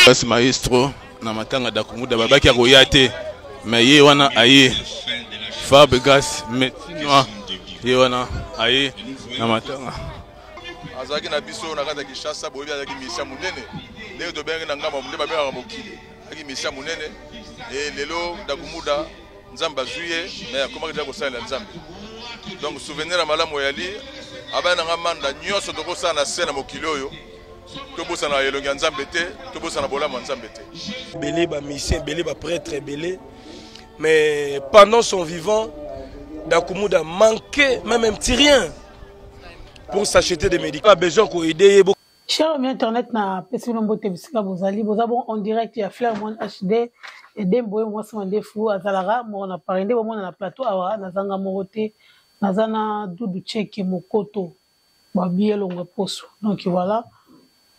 Basi maestro na matanga da kumuda babaki ya koyate mais ye wana aye Fabregas maintenant ye wana aye na matanga azaki na biso na kata Kinshasa boyebi azaki mission munene leo to bengi na ngamba munene babeka mokili azaki mission munene et lelo da kumuda nzamba zuye mais comment que ko sala nzamba donc souvenir à malamu yali abana ngamanda nyoso to ko sala na scène mokili oyo to bosana yelongi nzambe te to bosana bolama nzambe te belé ba mission belé ba prêtre belé mais pendant son vivant Dakumuda manquait même un petit rien pour s'acheter des médicaments. Il a besoin qu'on aide. Cher ami internet na Pessimambo Tebisika Bozali, Bozabon en direct, il y a Flair One HD et Demboé moi c'est Mandefou Azalara, moi on a parlé de moi dans la plateau awa Nazanga Morote, Nazana Doudou Tcheke Mokoto, Babiel Longa Poso. Donc voilà,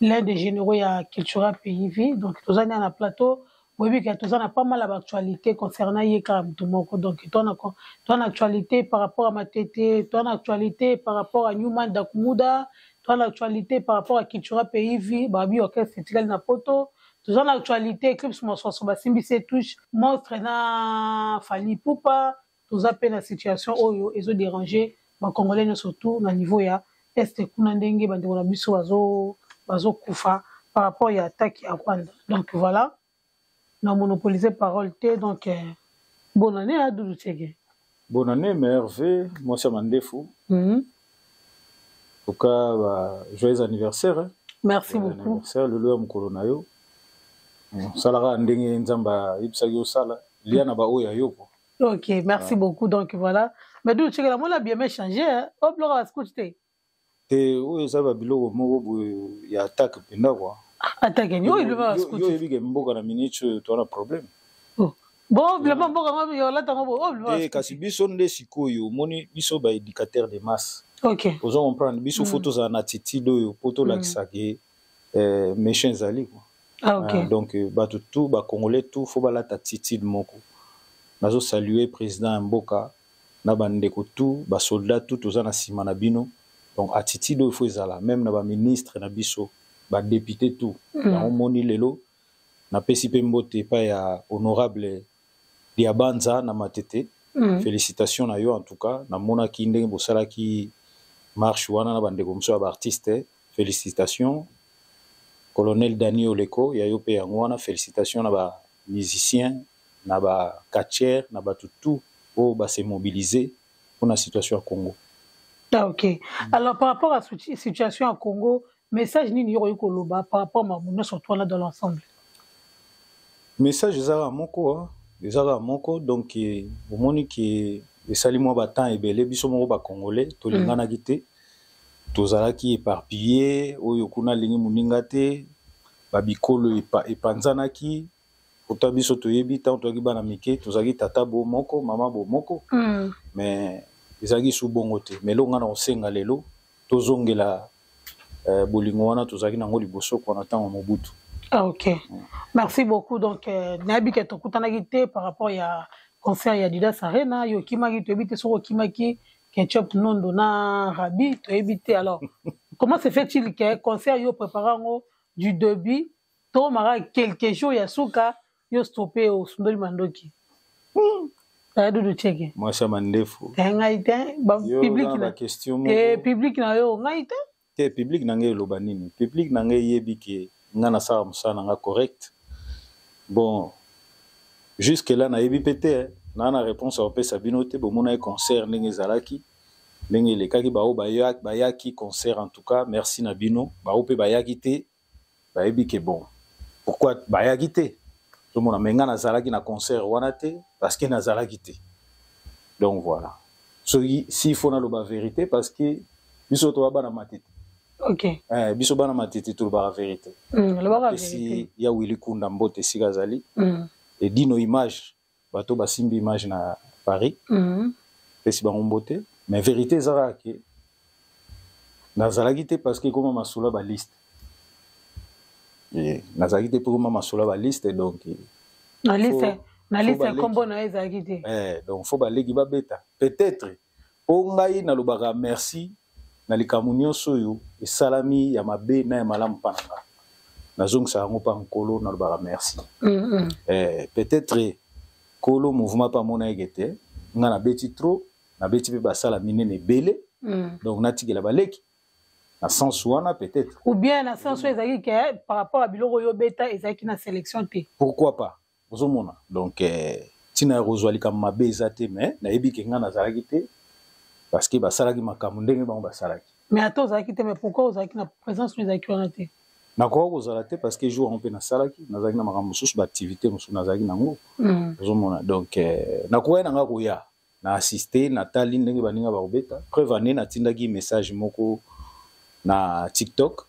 l'un des généraux il y a Cultura PIV, donc tous années dans la plateau. Oui, que tout ça n'a pas mal d'actualité concernant Yekam Tumoko. Donc, tu as une actualité par rapport à Matete, tu as une actualité par rapport à Newman Dakumuda, tu as une actualité par rapport à Cultura PIV, Babi Orchestre Festival Napoto, tu as une actualité, Eclipse Monsoso Basimbi Setouche, Monstre na Fali Poupa, tu as la situation où ils ont dérangé, les Congolais surtout, au niveau ya Est Kunandenge, Bandewona Biso, Bazo Kufa, par rapport à l'attaque à Rwanda. Donc, voilà. Non monopolisé parole T, donc bonne année à Doudou Tcheke. Bonne année, Merveille, moi c'est Mandefou. En tout cas, joyeux anniversaire. Hein. Merci beaucoup. Anniversaire, le Louam Kolonayo. Salara Ndenge Nzamba Ipsagio Sala, Liana Baoya Yoko. Ok, merci beaucoup. Donc voilà. Mais Doudou Tcheke, la mola bien changé. Hop, Laura va se coucher. Et oui, ça va bilo, il y a attaque pendant quoi. Attaque, il va se coucher. Il y a un minute, tu as un problème. Bon, le mambo, il y a là, t'as et kasi biso nde sikoyo moni biso ba éducateur de masse. OK. Vous en prendre biso photos en attitude yo poto la kisake méchants ali quoi. Ah OK. Donc ba tout ba congolais tout faut ba la attitude moko. Nazo saluer président Mboka na bandeko tout ba soldat tout ozana sima na bino. Donc attitude il faut ezala même na ba ministre na biso ba député tout. On moni lelo na pesipe mbote pa ya honorable Diabanza na matete. Félicitations na yo en tout cas na mona ki ndenge bosala ki marche wana na bandeko mso ba artiste. Félicitations colonel Dani Oleko ya yo pe wana félicitations na ba musicien na ba catcher na ba tout o ba se mobiliser pour la situation à Congo. Ah OK. Alors par rapport à la situation à Congo, message ni yoro koloba par rapport à mon surtout là dans l'ensemble. Message ezara moko hein. Ezara moko donc au moni ki esali mo batan ebele biso moko ba congolais to lingana gité tozala ki éparpillé oyo kuna lingi muninga te ba bikolo epanzana ki ota biso to yebi tant to ki bana mike tozaki tata bo moko mama bo moko mais ezaki su bongo te mais longa na osenga lelo tozongela bolingo wana tozaki nango liboso ko na tango mobutu. Ah OK. Merci beaucoup. Donc, Nabi Ketokutanagite par rapport à concert Yadidas Arena, Yokimaki, tu habites sur Okimaki, Ketchup Nondo na Rabi, tu habites. Alors, comment se fait-il que concert yo préparant du début, to mara quelques jours Yasuka, yo stoppé au Sundoli Mandoki? Doudou Tcheke. Moi, ça Mandefou. Ngaïté, public na question. Public na yo ngaïté. Te public na ngai lobanini. Public na ngai yebi ke ngana sa musana nga correct. Bon, jusque là na yebi pété na na réponse au pesa binote bo mona concert ndenge zalaki ndenge le kaki ba o bayaki concert en tout cas merci na bino ba o pe bayaki te ba yebi ke bon pourquoi bayaki te to mona menga na zalaki na concert wana te parce que na zalaki te donc voilà so si faut na lo ba vérité parce que biso to ba na matete. OK. Biso bana matete tout ba vérité. Le ba vérité. Si ya Willy Kunda Mbote Sigazali. Et dino image bato basimbi image na Paris. Pesi ba Mbote, mais vérité zara ke na zalagite parce que comme masula ba liste. Et na zalagite pour comme masula ba liste donc na liste combo na ezagite. Donc faut ba legi ba beta. Peut-être o ngai na lobaka merci na likamunyo soyo et salami ya mabe na ya malamu pananga nazong ça ngo pa nkolo na ba merci peut-être kolo mouvement pas mona egete nga na beti trop na beti pe basala minene belé donc natikela baleki na sens wana peut-être ou bien na sens ezaki que par rapport à biloko yo beta ezaki na sélection te pourquoi pas ozomona donc tina rozwali comme mabe ezate mais na yebi ke nga nazalaki te parce que basalaki makambo ndenge bango basalaki mais attends ozalaki te mais pourquoi ozalaki na présence ezaki wana te nakoka kozala te parce que jour on mpe nasalaki nazalaki na makambo mosusu baactivité mosusu nazalaki nango ozomona donc nakoka nanga koya na assisté natali ndenge baninga bakobeta preuve ane natindaki message moko na TikTok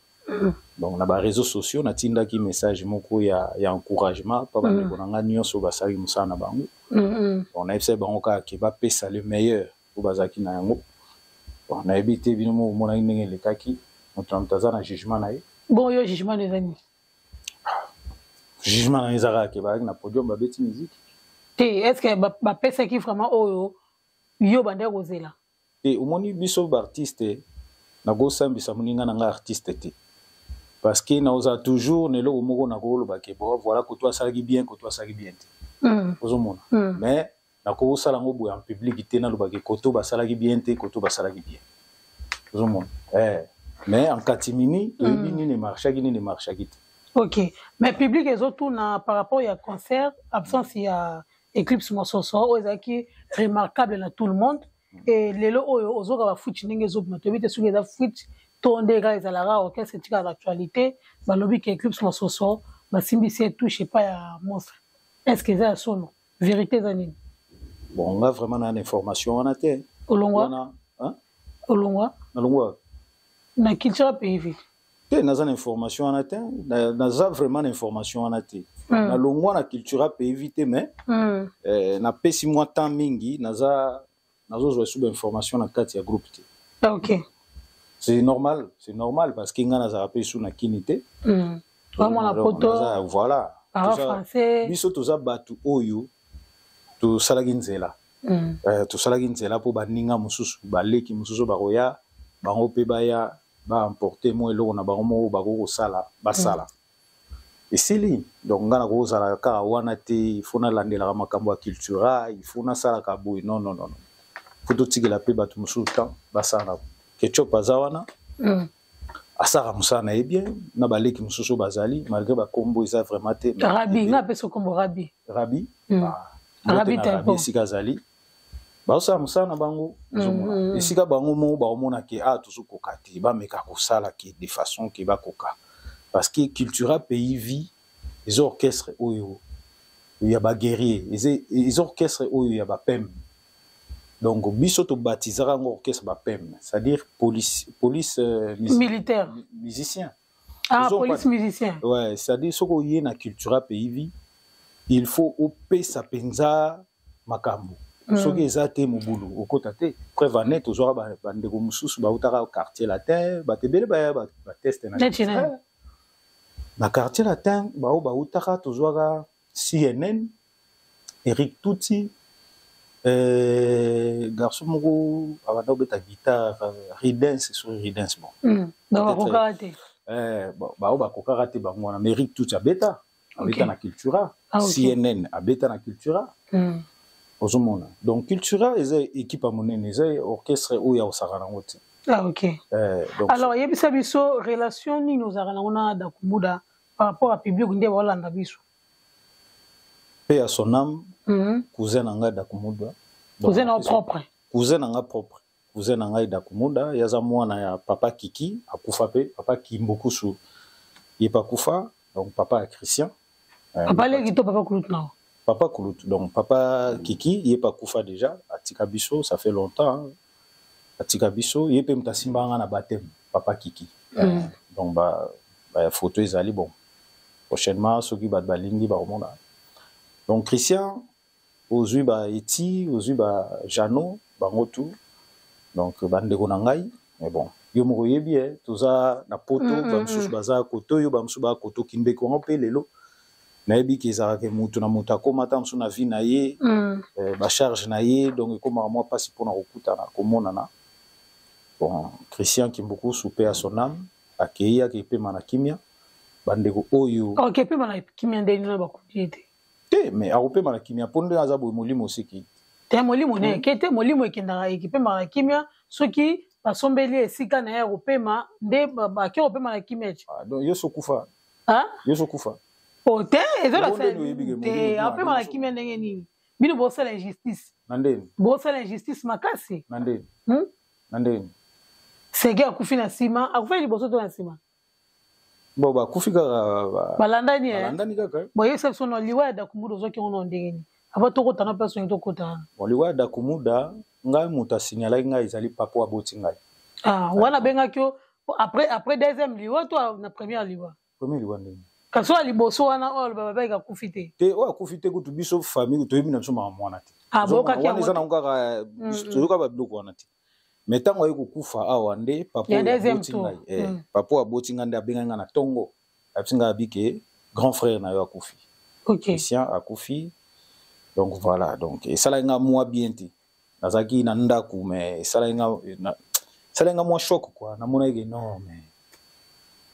donc na ba réseaux sociaux natindaki message moko ya encouragement pa bandeko nanga nyonso basali musana na bango on a essayé bango ka ke bapesa le meilleur pour bazaki na yango on a évité bino mo mona ndenge lekaki motamtaza na jugement na ye bon yo jugement des amis jugement na ezara ke ba na podium ba beti musique te est-ce que ba pesa ki vraiment oyo yo bande kozela te omoni biso ba artiste na go sambisa muninga na nga artiste te parce que na oza toujours ne lo moko na ko lo ba ke bon voilà que toi ça qui bien te ozomona mais na ko sala ngo bo en public te na lo ba ke koto ba sala ki bien te koto ba sala ki bien ozomona mais en catimini ni ne marche qui OK mais public les autres par rapport à concert absence il y a Eclipse Mososo ozaki remarquable na tout le monde et lelo oyo ozoka ba foot ndenge zo na tobite suki za foot to ndega ezalaka OK c'est tika d'actualité balobi que Eclipse Mososo ba simbisi touche pas ya monstre est-ce que ça sono vérité zanini bon on a vraiment une information en até olongwa olongwa na culture pays te naza information en até naza vraiment information en até na longwa na culture pays te mais na pesi moi temps mingi nazo jouer sous information na kati ya groupe te OK c'est normal parce que nga naza rappelé sous na kinité vraiment la photo voilà français biso toza batu oyo to salaki nzela to salaki nzela po baninga mususu baleki mususu baroya bango pe baya ba emporter mo eloko na bango mo bako sala basala esili donc ngana ko sala ka wana te il faut na landela makambo ya cultura il faut na sala ka boy non faut to tigela pe batu mususu temps basala ketchup azawana asara musana e bien na baleki mususu bazali malgré ba kombo isa vraiment te rabi na peso kombo rabi rabi ta sikazali ba osa musana bango zomona esika bango mo ba omona ke tuzukoka te ba meka ko sala ke de façon ke ba koka parce que cultura pays vie les orchestres oyo ya ba guerrier les orchestres oyo ya ba pem donc biso to baptisera un orchestre ba pem c'est-à-dire police militaire musicien police musicien ouais c'est-à-dire soko yé na cultura pays vie il faut opé sa penza makambo soki ezate mobulu okota te preuve net tozwaka bandeko mosusu bautaka quartier latin batebele baya bateste na quartier latin bao bautaka tozwaka CNN Eric Tuti garçon moko abanda obeta guitare ridens sur ridens bon bao bakokaka te bango wana mais Eric Tuti abeta na cultura CNN abeta na cultura ozomona donc cultura eza équipe monene eza orchestre oyo osaka nango te OK donc alors yebisa biso relation nini ozaka nango na Dakumuda par rapport à public nde balanda biso pe à son âme cousin nanga Dakumuda cousin na propre cousin nanga propre cousin nanga Dakumuda yaza mwana ya papa Kiki akufa pe papa Kimbokusu yepa kufa donc papa Christian papa leki to papa Kulutu na Papa Kulutu, donc papa Kiki, il est pas koufa déjà, à Tikabiso, ça fait longtemps. À Tikabiso, il est pas mtasimba na baptême, papa Kiki. Donc photo est allé bon. Prochainement, ceux qui bat balingi ba omona. Donc Christian, ozui ba Eti, ozui ba Jano, ba Ngotu. Donc bande ko nangai, mais bon. Yo mo yebi toza na poto ba msusu baza koto yo ba msusu ba koto kinbe ko pe lelo. Nayebi kezara ke mutu na mutu akomata msu na vie na ye ba charge na ye donc ekoma moi pasi pona kokutana komonana bon Christian Kimbuku souper à son âme akeia ke pema na kimia bandeko oyo ok pe mala kimia ndeni na bakudi te mais akopema na kimia mpo nde aza boye molimo oseki te molimo ne ekete molimo ekendaka ekipemaka na kimia soki basombeli esika na ye akopema nde bake kopema na kimia ti donc yo sokufa o te te apema na kimia ndenge nini bino bosala injustice na ndeni bosala injustice makasi na ndeni sege akufi na nsima akufai liboso to na nsima bon bakufi kaka balandani kaka boyebisa biso na liwa ya dakumuda ozwaki ngo na ndenge nini ava tokotana mpe songi tokotana bon liwa ya dakumuda ngai moto asignalaki ngai ezali papa aboti ngai wana abengaki yo après deuxième liwa to na première liwa ndenge kasi oyo liboso wana oyo aloba babaki akufi te oyo akufi te kutu biso famille toyebi na biso makambo wana te boyokaki eza nango kaka toyoka babiloko wana te mais ntango aye kokufa awa nde papa aboti ngai papa aboti ngai nde abengai ngai na ntongo abisi ngai abike grand frère na yo akufi Christian akufi donc voilà donc esalaki nga mwa bien te nazalaki na ndako mais esalaki nga mwa choc quoi namonaki non mais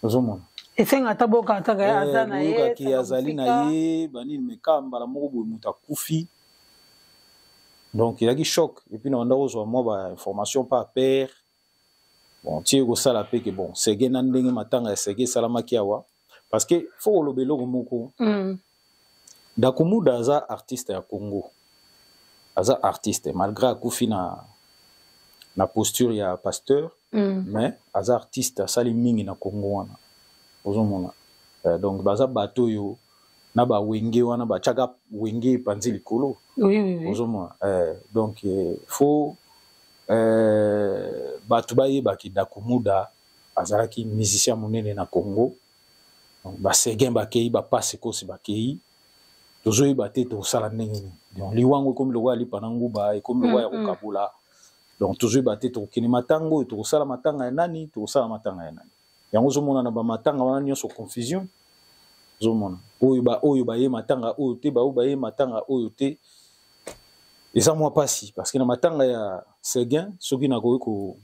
ozomona esenga ata boka ataka aza na ye azali na ye banini meka mbala moko boye moto akufi donc il a eu choc et puis on a reçu moi information par père bon tie ko sala pe que bon c'est gena ndenge matanga c'est salama kiawa parce que faut le belo moko Dakumuda aza artiste ya Congo aza artiste malgré akufi na posture ya pasteur mais aza artiste asali mingi na Congo wana ozomona donc baza bato yo na ba wenge wana ba chaka wenge panzi likolo ozomona donc faut bato bayeba ki Dakumuda azalaki musicien monene na Congo donc ba segem bakei ba passe kosi bakei tozoyeba te tosala ndenge nini donc liwango comme le roi ali pananguba et comme le roi ya kokabula donc tozoyeba te tokokende matango tokosala matanga ya nani tokosala matanga ya nani yango ozomona na bamatanga wana nyonso confusion ozomona oyo baye matanga oyo te baoyo baye matanga oyo te eza mwa pasi parce que na matanga ya Seguin soki nakoki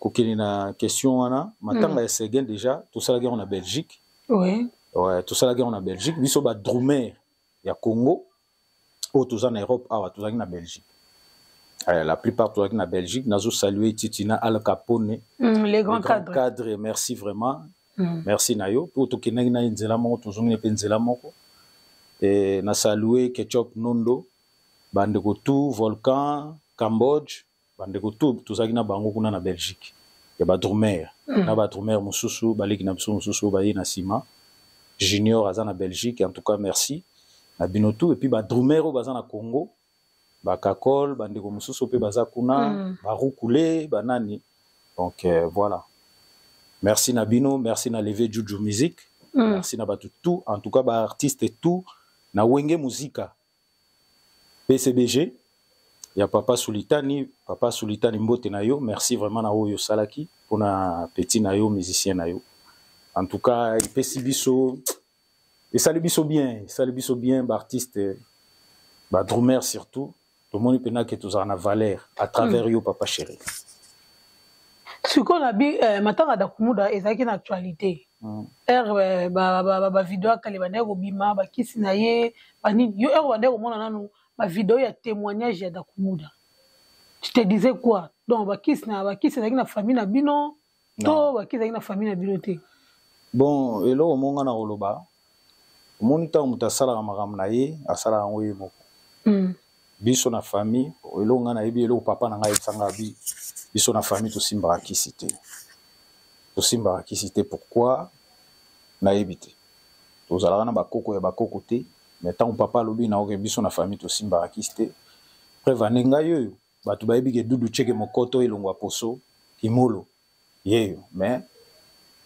kokende na question wana matanga ya Seguin déjà tosalaki yango na Belgique ouais tosalaki yango na Belgique biso ba drummer ya Congo oyo toza na Europe awa tozalaki na Belgique la plupart tozalaki na Belgique nazo saluer Titina Al Capone les grands cadres merci vraiment merci nayo po tokendaki na nzela moko tozongini pe nzela moko et na saluer Ketchup Nondo bandeko tout Volcan Cambodge bandeko tout tozalaki na bango kuna na Belgique ya ba drummer na ba drummer mususu baleki na biso mususu baye na sima Junior aza na Belgique en tout cas merci na binotou et puis ba drummer baza na Congo ba Kakol bandeko mususu pe baza kuna ba Rukule banani donc voilà merci na bino merci na Levé Juju Music merci na batu tout en tout cas ba artiste et tout na Wenge Muzika PCBG ya Papa Sulitani mbote na yo merci vraiment na oyo salaki pona petit na yo musicien na yo en tout cas il pesi biso et sali biso bien ba artiste ba drummer surtout tout le monde pena que tous en a valeur à travers yo Papa Chéri ce qu'on a bi matanga Dakumuda ezaki na actualité ba vidéo kale bande ko bima ba kisi na ye banini yo bande ko mona nanu ba vidéo ya témoignage ya Dakumuda tu te disais quoi donc ba kisi na famille na bino to ba kisi na famille na bino te bon elo monga na oloba monita mutasala makambo na ye asala yango ye moko biso na famille elo nga na yebi elo papa na ngai tsanga biso na famille tosimbaka kisi te pourquoi na yebi te tozalaka na bakoko ya bakoko te mais tant papa lobi na oke biso na famille tosimbaka kisi te preuve nenga yoyo bato bayebi ke dudu cheke mokoto elongwa poso kimolo yeyo mais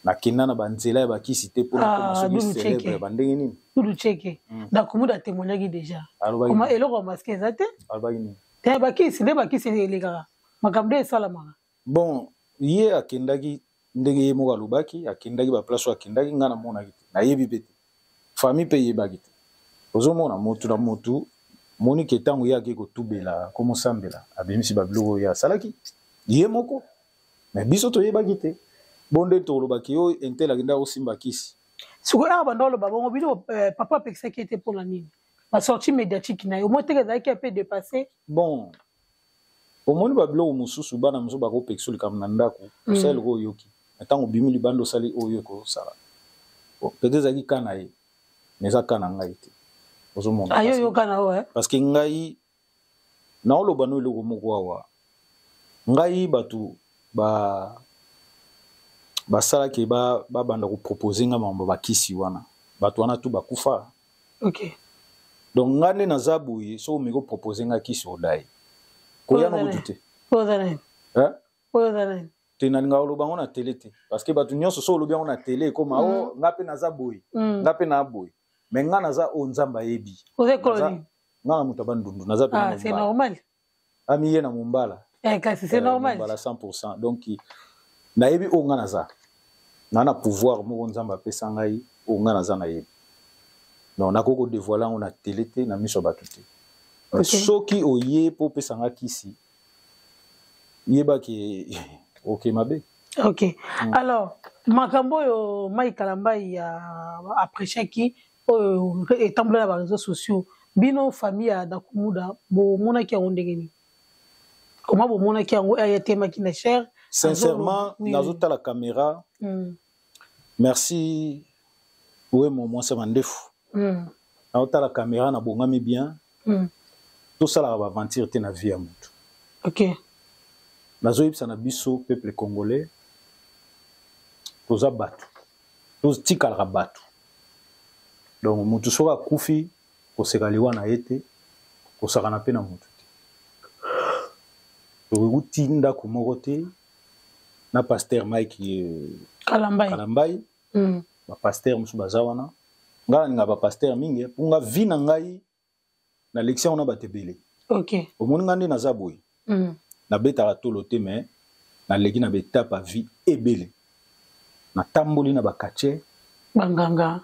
na kinda na banzela ya bakisi te pona komasoki célèbre bandenge nini dudu cheke Dakumuda témoignaki déjà comment eloko masque ezate alobaki nini te bakisi elekaka makambo esalamaka bon ye akendaki ndenge ye moko alobaki akendaki baplace oyo akendaki nga namonaki te nayebi pe te famille mpe yebaki te ozomona motu na motu moniki etango ye ake kotubela komosambela abimisi babiloko oyo asalaki ye moko mais biso toyebaki te bonde tolobaki yo intel agenda osimba kisi siko ya bandolo babongo bino papa pekisa qui était pour la nini la sortie médiatique na yo mo te ka qui a peu dépassé bon omoni babilo mususu bana mususu bako pekisoli kam na ndako osali ko yoki ntango bimili bando sali oyo ko sala bon peut-être zaki kana ye mais ça kana ngai te ozomona ayo yo kana ouais parce que ngai na oloba no eloko moko awa ngai batu basala ke banda ko proposer nga mambo bakisi wana batu wana tu bakufa OK donc ngane na zabuye so miko proposer nga kisi odai koya no butute hein tena nga oloba ngona télé te parce que batu nyonso so olobi ngona télé koma o ngape na zabuye ngape na aboye mais nga na za o nzamba yebi oze koloni nga muta bandundu na zabuye ah c'est normal ami ye na mumbala kasi c'est normal mumbala 100% donc na yebi o nga na za na pouvoir mo nzamba pesa ngai o nga na za na yebi non na koko dévoiler on a télé te na miso batuté soki oye po pesa nga kisi yeba ki OK mabe OK alors makambo yo Mike Kalambai après chaki étambler les réseaux sociaux bino famille à Dakumuda bo mona ki ondengeni comment bo mona ki ngo ayetema ki na cher sincèrement nazota la caméra merci ouais mon ça mandefu nazota la caméra na bongami bien tout ça là va aventure te na vie à mutu OK nazoyebisa na biso peuple congolais toza batu tozikalaka batu donc mutu soka kufi kosekaliwa na ete kosakana mpe na mutu te tokuti ndako moko te na pasteur Mike Kalambai bapaster mosusu baza wana ngai nalinga bapaster mingi mpo nga vi na ngai na lection wana bato ebele OK omoni nga nde naza boye nabetaka tolo te mais naleki na betape ya vie ebele natamboli na bakatie banganga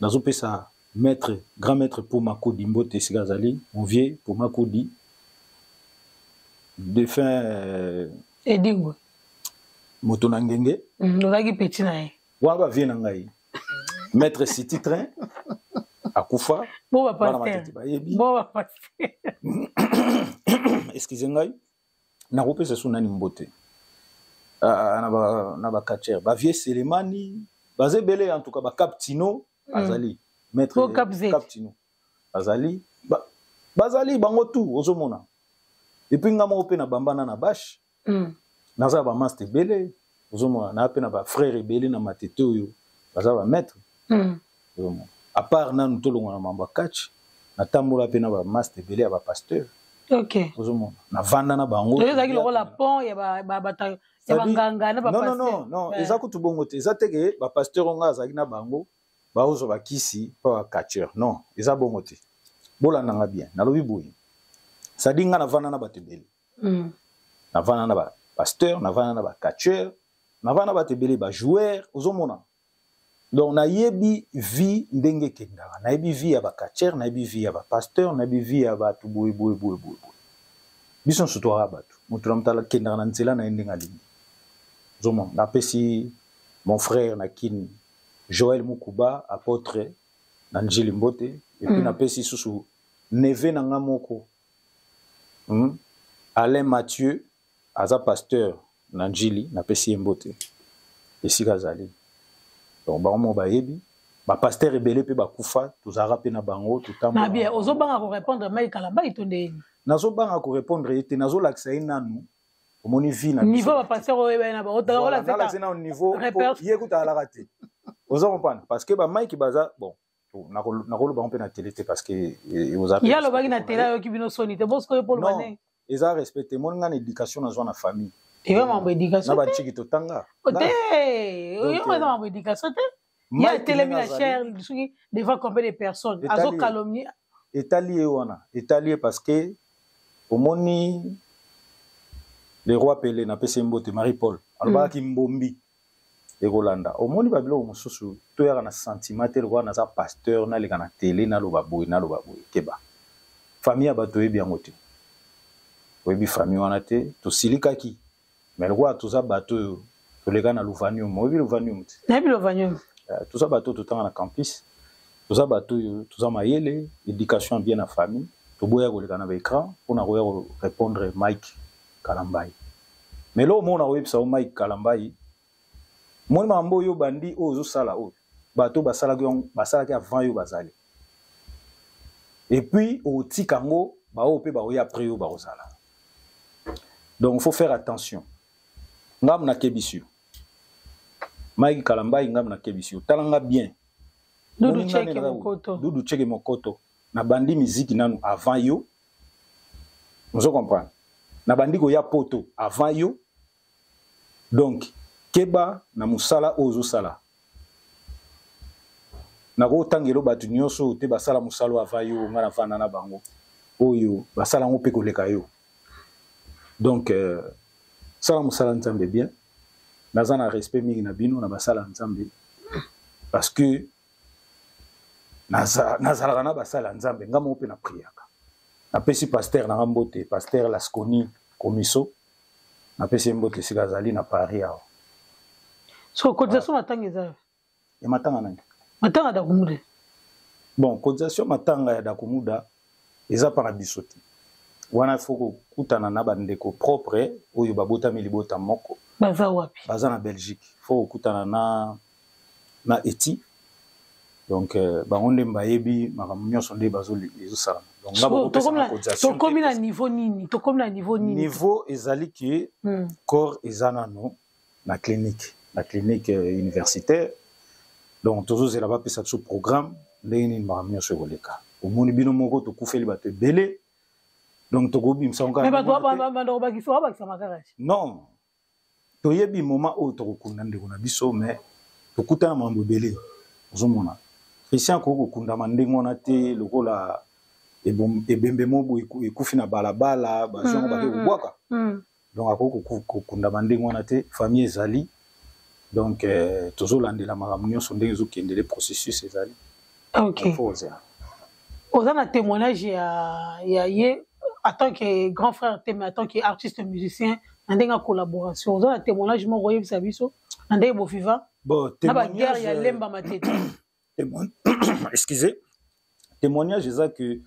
nazopesa maître grand maître pour Makodi Mbote esika azali mon vieux pour Makodi défunt edingo moto na ngenge ozaki petit na ye wana bavie na ngai maître City Train akufa bo bapaster excusez ngai nakopesa so nani Mbote na bakatiere bavie Selemani baza ebele en tout cas bakaptino azali maître kaptino azali bazali bango tu ozomona epuis nga moko mpe na bambana na bashe naza bamaster ebele ozomona na mpe na bafrère ebele na matete oyo baza bamaître ozomona à part nanu tolongo na mambo ya kachi natambola mpe na bamaster ebele ya bapasteur OK ozomona navanda na bango ezalaki lokola pont ya bata ya banganga na bapasteur non eza kutu bongo te eza teke bapasteur onga azalaki na bango baozwa bakisi mpa bakatiere non eza bongo te bolandanga bien nalobi boye sadi nga navanda na bato ebele navanda na bapasteur navanda na bakatiere navanda na bato ebele bajoueur ozomona donc nayebi vie ndenge ekendaka nayebi vie ya bakatiere nayebi vie ya bapasteur nayebi vie ya bato boye biso nsusu toaka bato moto na moto akendaka na nzela na ye ndenge alingi ozomona napesi mon frère na kini Joël Mukuba apôtre na Njili Mbote et puis napesi susu neve na nga moko Alain Mathieu aza pasteur na Njili napesi Mbote esika zali donc bango bayebi ba pasteur ebele pe bakufa tozara pe na bango tutamba na bien ozobanga ko répondre Mike Kalambai tonde nazobanga ko répondre ete nazolakisa ye nanu omoni vie na niveau ba pasteur oyo na ba otala la na niveau yekuta alaka te vous comprenez parce que ba Mike baza bon nakoloba mpe na télé te parce que vous avez ya lobaki na télé yo kibino soni te bosko yo polo bane eza respecté mon nga na éducation na zo na famille et va mambo éducation na ba chiki to tanga te yo ma mambo éducation te ya télé mina cher suki devant combien de personnes azo calomnie étalier wana étalier parce que omoni le roi Pelé na pese Mbote Marie Paul alobaki mbombi ekolanda omoni babilo mosusu to yaka na sentiment te lokola naza pasteur naleka na télé naloba boye keba famille ya bato oyebi yango te oyebi famille wana te tosilikaki mais lokola toza bato oyo les gars na Louvanium, moi Louvanium. Na Louvanium. Tout ça bateau tout temps na campus. Tout ça bateau tout ça maïele, éducation bien la famille. Tout boya ko les gars na écran pour na répondre Mike Kalambai. Mais là on a web ça Mike Kalambai. Moi mambo yo bandi ozo sala o. Bateau basala ki avant yo bazali. Et puis au tikango ba o pe ba o ya après yo ba osala. Donc il faut faire attention. Ngam na kebisu. Mike Kalambai ngam na kebisu. Talanga bien. Doudou Tcheke Mokoto. Doudou Tcheke Mokoto. Na bandi musique nanu avant yo. Vous comprenez? Na bandi go ya poto avant yo. Donc keba na musala ozo sala. Na go tangelo batu nyonso te basala musalo avant yo ngana vana na bango. Oyo basala ngo pe koleka yo. Donc sala musala nzambe bien. Nazana respect mingi na bino na basala nzambe. Parce que nazala na basala nzambe ngamo pe na priaka. Na pesi pasteur na rambote, pasteur Lasconi Komiso. Na pesi mbote sigazali na Paris awo. So cotisation matanga eza. E matanga nani? Matanga da kumuda. Bon, cotisation matanga ya da kumuda eza para bisoti. Wana foko kutana na bandeko propre oyo babota milibota moko. Baza wapi? Baza na Belgique. Foko kutana na Eti. Donc bangonde mbayebi makamunyo sonde bazoli ezosala. Donc ngabo pesa na cotisation. To komi na niveau nini? To komi na niveau nini? Niveau ezali ki corps ezana no na clinique. La clinique universitaire. Donc toujours c'est là-bas pesa ce programme ndeni makamunyo so goleka. Omoni bino moko to kufeli bato belé. Donc to gobi msonga. Mais bato ba bakisa makarachi. Non. To yebi moment o to kunda ndeko na biso mais to kutana mambo belé. Ozomona. Christian ko kunda mandengo na te lokola ebembe mobo ekufi na balabala bazongo ba ke kubwaka. Donc akoko kunda mandengo na te famille ezali. Donc toujours landela makamunyo so ndenge zo kendele processus ezali. OK. Aux un témoignage il y a en tant que grand frère mais en tant qu'artiste musicien en une collaboration aux un témoignage mo royé biso ndé bo vivant bon témoignage guerre ya lemba matete excusez témoignage eza que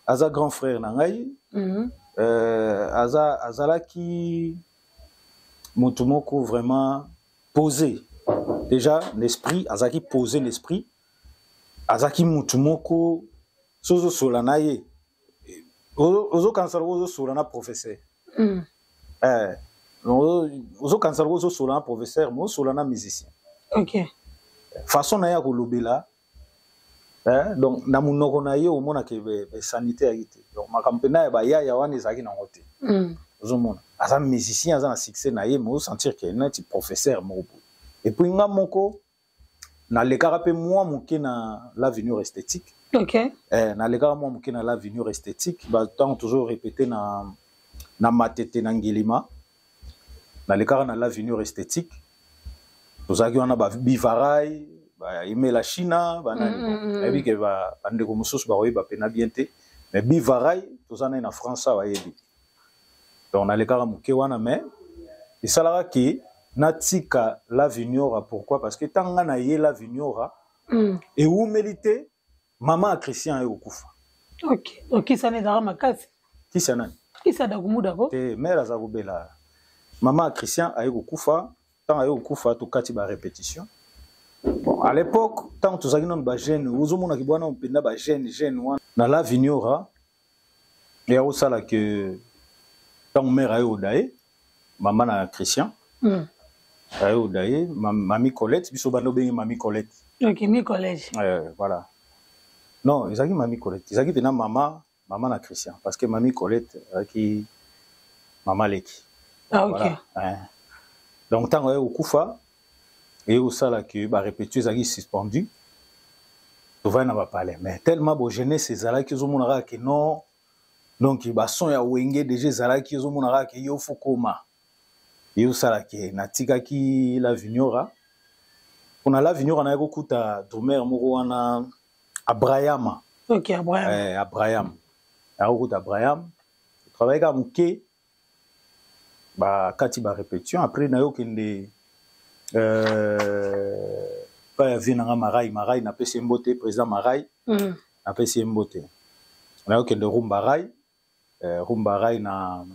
aza grand frère na ngai azalaki mutu moko vraiment posé déjà l'esprit azaki posé l'esprit azaki mutu moko sozo solana ye ozo kansala ozo solana professeur ozo kansala ozo solana professeur mo solana musicien. OK. Façon na ya kolobela donc na munoko na ye omona ke sanitaire yite donc makampena ya ba ya wana ezaki na ngote ozo mona asa musicien asa na succès na ye mo sentir que neti professeur mo et puis nga moko na lekara pe moi moké na l'avenue esthétique. OK. Na lekara moi moké na l'avenue esthétique ba tant toujours répéter na matete na ngilima na lekara na l'avenue esthétique tozaki wana ba bivarai ba imela china ba nani ebi ke ba ndeko mususu ba oyeba pena bien te mais bivarai tozana na France wa yebi donc na lekara moké wana mais esalaka ki natika la vignora pourquoi parce que tanga na ye la vignora et où mérité maman a Christian et okufa. OK. Donc ça n'est pas makasi. Qui ça nani? Qui ça da kumuda ko? Mère azakobela. Maman a Christian a okufa, tant a okufa to kati ba répétition. Bon, à l'époque, tant to zaki non ba jeune, ozomona ki bwana mpenda ba jeune wana na la vignora. Et au sala que tant mère a odaye, maman na Christian. Ayo daye Mamie Colette biso bando bengi Mamie Colette. OK, mi collège. Voilà. Non, ils ont dit Mamie Colette. Ils ont dit vena maman na Christian parce que Mamie Colette qui maman leki. Ah OK. Voilà. Donc tant au kufa et au sala que ba répéter ils ont suspendu. To va na ba parler mais tellement bo jeunesse ezala ki zo monara que non donc ba son ya wenge déjà ezala ki zo monara que yo fokoma. Yo sala ke natika ki la vignora on a la vignora na yako kuta domer moko wana Abraham. OK, Abraham. Abraham. Yako kuta Abraham travaille ka muke ba kati ba répétition après na yo kende pas ya vie nanga Marai na pesi mbote président Marai na pesi mbote na okende Rumba Rai na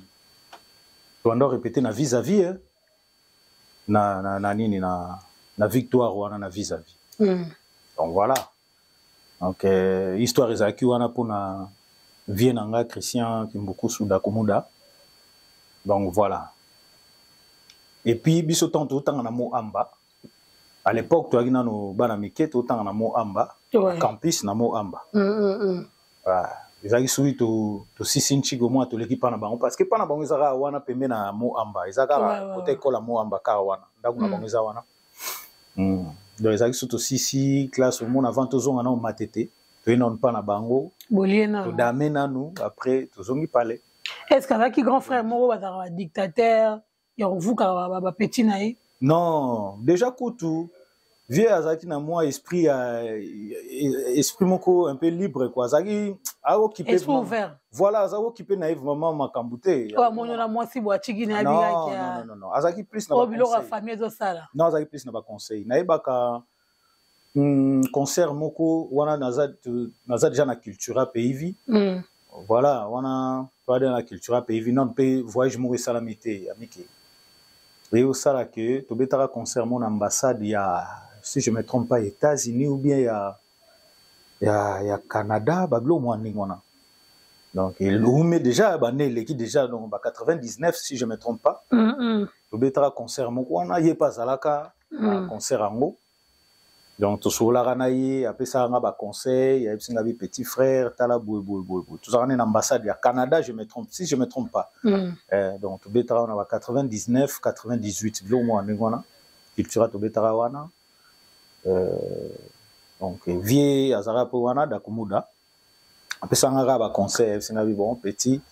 tuando répéter na vis-à-vis na nini na victoire wana na vis-à-vis donc voilà donc histoire ezaki wana pona vie nanga Christian Kimbukusu Dakumuda donc voilà et puis biso tanto tanga na mo amba à l'époque tu as no bana mike to tanga na mo amba campus na mo amba voilà ezaki sui to sisi nchigo mo to l'équipe na bango parce que pana bango ezaka wana pembe na mo amba ezaka côté kola mo amba ka wana ndako na bango eza wana donc ezaki surtout sisi classe au monde avant tozonga na o matete to ina on pa na bango boliena to dame nanu après tozongi parler est-ce que grand frère mo ba dictateur ya vous ka ba petit naï non déjà kutu vieux azaki na moi esprit moko un peu libre quoi azaki a occupé esprit ouvert voilà azaki occupé naïve maman makambute quoi mon na moi si bo chiki na biga non azaki plus na ba biloko famille zo sala non azaki plus na ba conseil na ebaka concert moko wana naza déjà na culture pays vie voilà wana pas dans la culture pays vie non pe voyage moko salamité amiki et au sala que to betara concert mon ambassade ya si je me trompe pas États-Unis ou bien il y a Canada bablo mo ningona donc il met déjà bané l'équipe déjà donc 99 si je me trompe pas to betara concert mon wana yé pas alaka concert ango donc to solara na yé après ça nga ba conseil ya bisinga bi petit frère tala boy tout ça en ambassade ya Canada je me trompe si je me trompe pas donc to betara na 99 98 bilo mo ningona culture to betara wana donc vie azara po wana Dakumuda après ça nga ba conseil bisinga bi bon petit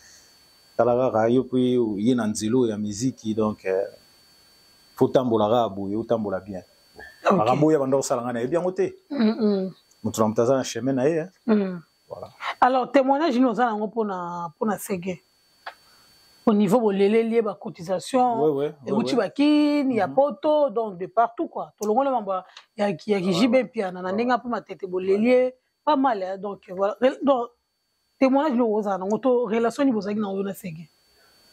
tala rayo puis yina nzilo ya musique donc faut tambola rabu yo tambola bien Marambo ya bando salanga na bien côté mutu mtaza na chemin na yé voilà alors témoignage nous za nango pona Ségué au niveau bolele lié ba cotisation et uti bakini ya poto donc de partout quoi to longo mamba ya ki jibe pia na ndenga po matete bolele pas mal donc voilà donc témoignage nous za nango to relation ni bozaki na na Ségué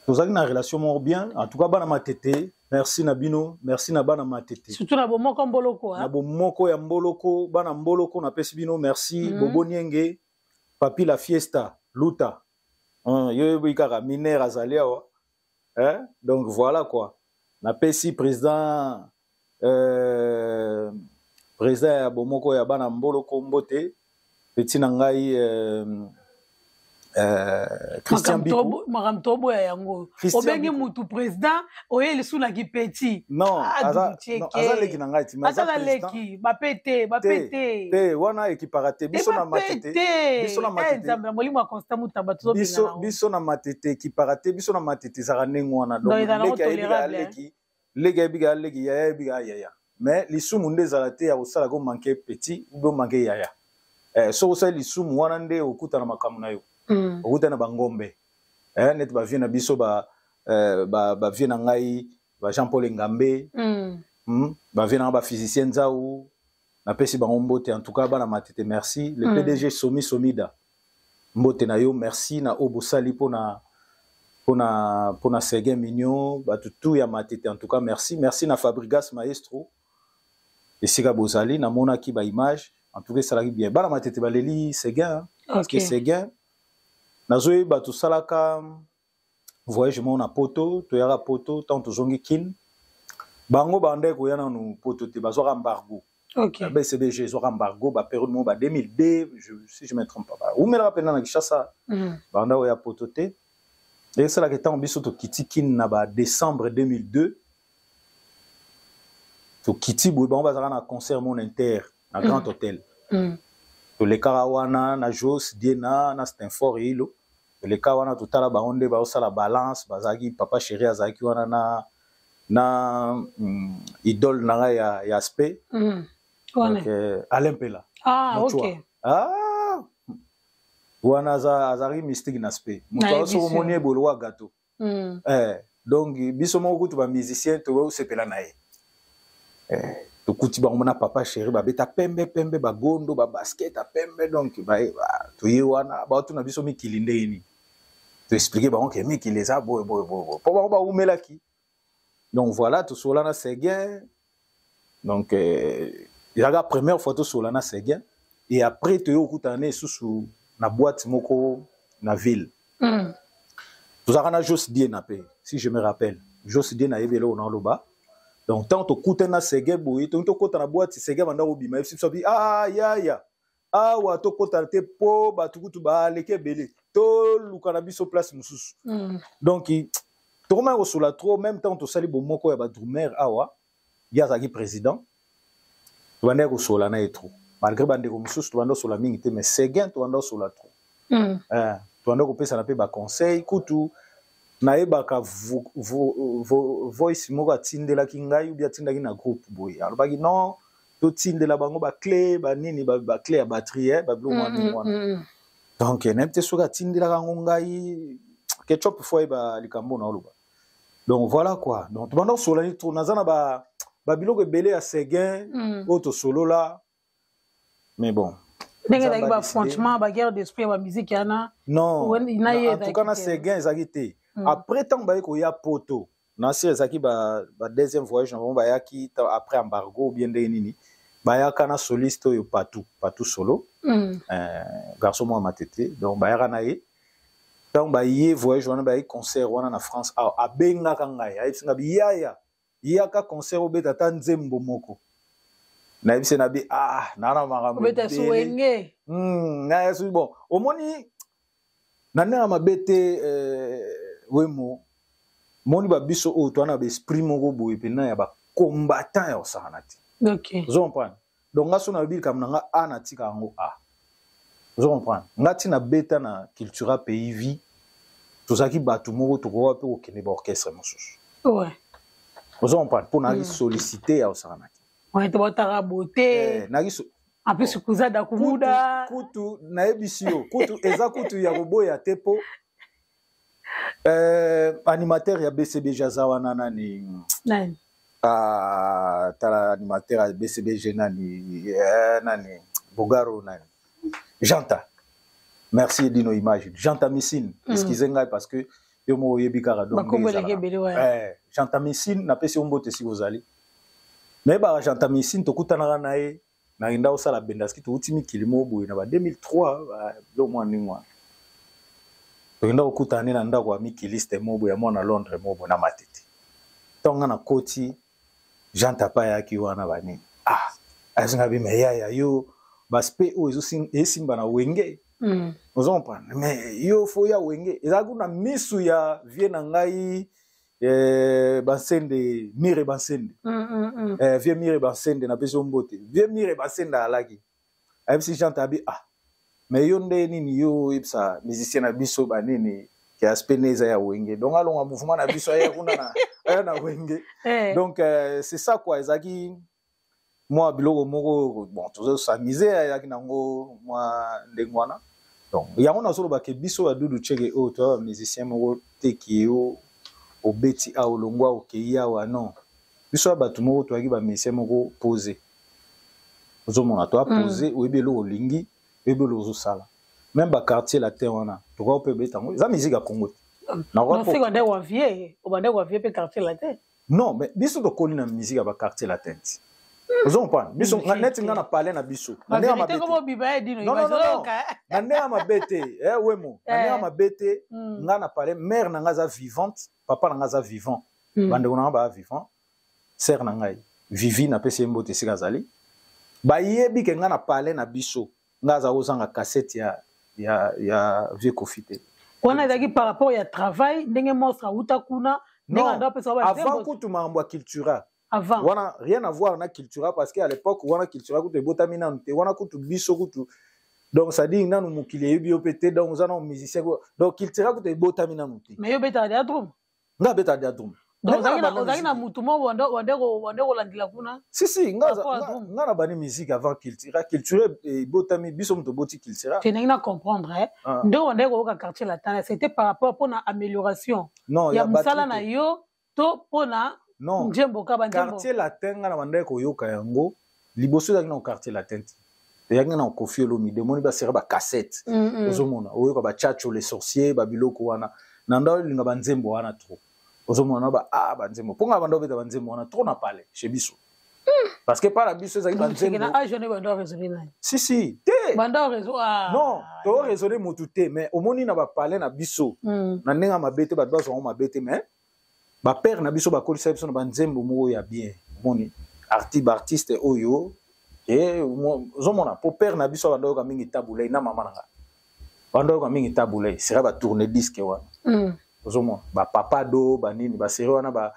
tozaki na relation mo bien en tout cas bana matete merci Nabino merci na bana matete surtout na bomoko mboloko na bomoko ya mboloko bana mboloko na pesi bino merci Bobo Nienge papi la fiesta luta yo bikara mineur azalia donc voilà quoi na pesi président ya bomoko ya bana mboloko mbote petit na ngai Christian Bikou Maram Tobo ya yango obengi mutu président oyeli suna ki petit non azaleki na ngati azaleki bapete te wana ekiparate biso na matete molimo constant mutamba biso na matete ekiparate biso na matete zaka ndenge wana donc leki ya mais lisumu nde ezala te ya kosala ko manke petit ou bien manke yaya so osala lisumu wana nde okuta na makambo na yo okuta na bangombe net ba vie na biso ba vie na ngai ba Jean Paul Ngambe ba vie na ba physicien Nzau na pesi bango mbote en tout cas bana matete merci le PDG Somida mbote na yo merci na obosali pona Ségué Mignon ba tout ya matete en tout cas merci na Fabrigas Maestro esika bozali na mona ki ba image en tout cas ça la bien bana matete baleli Ségué parce que Ségué nazoe batu salaka voyage mo na poto to yara poto tant to zongi kin bango bande ko yana no poto te bazo embargo BCBG zo embargo ba période mo ba 2002 si je me trompe pas ou me rappelle na Kinshasa banda o ya poto te et c'est là que tant biso to kiti kin na ba décembre 2002 to kiti bo ba bazaka na concert mon inter na Grand Hôtel to le karawana na Jos Diena na Stanford Hilo le kawana to tala ba onde ba osala balance bazaki papa chéri azaki wana na idole na ya aspect donc Alain Pela OK wana azari mystique na aspect muto so monie bolwa gâteau donc biso moko to ba musicien to sepela na ye tokuti bango na papa chéri babeta pembe pembe bagondo ba basket a pembe donc ba toye wana ba tuna biso mikili ndeni to expliquer bango que mikili eza boy po ba umelaki donc voilà to solana Séguin donc il y a la première photo solana Séguin et après toye okutane sous na boîte moko na ville tout ça na Jos Dien napé si je me rappelle Jos Dien na yebelo na loba. Donc, tant que tu as Séguin, tant que tu as la boîte, Séguin va dans le si tu dis, ya, ou à tu as te po, tu as les belé, tu le cannabis au place, donc, tu as sur la trop, même temps, tu as sali bomoko, ya drumer, il y a un président, tu as un sur la na et trop. Malgré bande comme sous, tu as sur la mine, mais Séguin, tu as sur la trop. Tu as un peu de conseil, coutou. Naebaka voice moko atindelaki ngai ou bien atindaki na groupe boye alobaki non totindela bango baclé banini baclé ya batterie babilo mwana donc nayebite soki atindelaka yango ngai ketchup fo yeba likambo na oloba donc voilà quoi donc tobanda kosolani to naza na babiloko ebele ya Séguin oyo tosolola mais bon ndenge ezalaki bafranchement baguerre d'esprit ya bamusike yana non en tout cas na Séguin ezalaki te. Après tant que y a poto, Nasir Zaki ba deuxième voyage on va yaki après embargo ou bien de nini, ba yaka na soliste yo patou solo, garçon moi matete donc ba yaka na ye, tant ba yé voyage on ba yé concert on na France a benga kanga ya singa bi ya ka concert au beta tanzembo moko, na yebise na bi nana marambo beta suenge, na yesu bon au moni nana mabete wemo moni ba biso o to na ba esprit moko boye pena ya ba combattant ya osanati. OK. Vous comprenez? Donc ngaso na bi kam nga ana tika ngo Vous comprenez? Ngati na beta na culture pays vie. Tozaki batu moko to ko pe o kene ba orchestre mosusu. Ouais. Vous comprenez? Pour na solliciter ya osanati. Ouais, to batara beauté. Na en plus kuza da kumuda. Kutu na ebisio, kutu eza kutu ya boboya tepo. Animateur ya BCB Jazawana nani tala animateur ya BCB nani Bogaro nani Janta merci dino image Janta Missine excusez-moi parce que yo mo yebikara donc Janta Missine na pesi ombote si ozali mais ba Janta Missine to kutana na ye na inda osala bendaski to utimi kilimo boye na ba 2003 lo mwani mwa tokenda kokutana na ndako ya mikiliste mobo ya mwana Londres mobo na matete tonga na koti Janta pa yaki wana bani azinga bi meya yo baspe o esimba na wenge ozo mpana mais yo fo ya wenge ezaku na misu ya vie na ngai bansende mire bansende vie mire bansende na peso mbote vie mire bansende alaki ayebisi Janta bi mais yo nde nini yo ipsa musicien na biso banini ki aspeneza ya wenge donc alonga mouvement na biso ya kuna na wenge donc c'est ça quoi ezaki moi biloko moko bon toujours s'amuser ya kinango moi ndengwana donc yango na solo ba ke biso ya dudu cheke o to musicien moko teki yo obeti a olongwa okeya wa non biso ba tu moko to aki ba musicien moko poser ozo mona to a poser o ebelo olingi ebelo sala même ba quartier latin wana to ko pe betango za musique ya Congo na ko c'est quand on vie au bande ko vie pe quartier latin non mais biso to koni na musique ya ba quartier latin vous comprenez biso net ngana parler na biso na ndema bete ko biba dino imazoka na ndema bete wemo na ndema bete ngana parler mère na ngaza vivante papa na ngaza vivant bande kona ba vivant sœur na ngai vivi na pese mbote sikazali ba yebi ke ngana parler na biso ngaza ozanga cassette ya vie kofite on a dit par rapport à travail ndenge mostra utakuna ndenge ndo pesa ba avant kutu mambo culturel avant wana rien à voir na culturel parce que à l'époque wana culturel kutu botamina nte wana kutu biso kutu donc ça dit nanu mukile yebi opete donc zana musicien donc culturel kutu botamina nte mais yo beta dia drum nga beta dia drum donc ozaki na mutu mo wande kolandila kuna si nga na bani musique avant culturel botami biso muto boti culturel tu n'as comprendre ndo wande ko quartier latin c'était par rapport pour na amélioration non ya musala na yo to pona non Nzembo ka ba Nzembo. quartier latin nga na banda koyoka yango liboso ezalaki na quartier latin eyaki na Koffi Olomide demoni basera ba cassette ozomona oyoka ba Chacho les sorciers ba biloko wana na ndao linga ba Nzembo wana trop ozomona ba ba Nzembo ponga banda obeta ba Nzembo wana trop na pale chez biso parce que par la biso ezalaki ba Nzembo na jeune banda raisonner na si te banda raison non to raisonner mutu te mais omoni na ba pale na biso na ndenga mabete ba bazo ngo mabete mais ba père na biso ba kolisa biso na ba Nzembo mo ya bien omoni artiste oyo et zomona pour père na biso bando ka mingi tabulei na mama nanga bando ka mingi tabulei sera ba tourner disque wa zomona ba papa do ba nini ba seri wana ba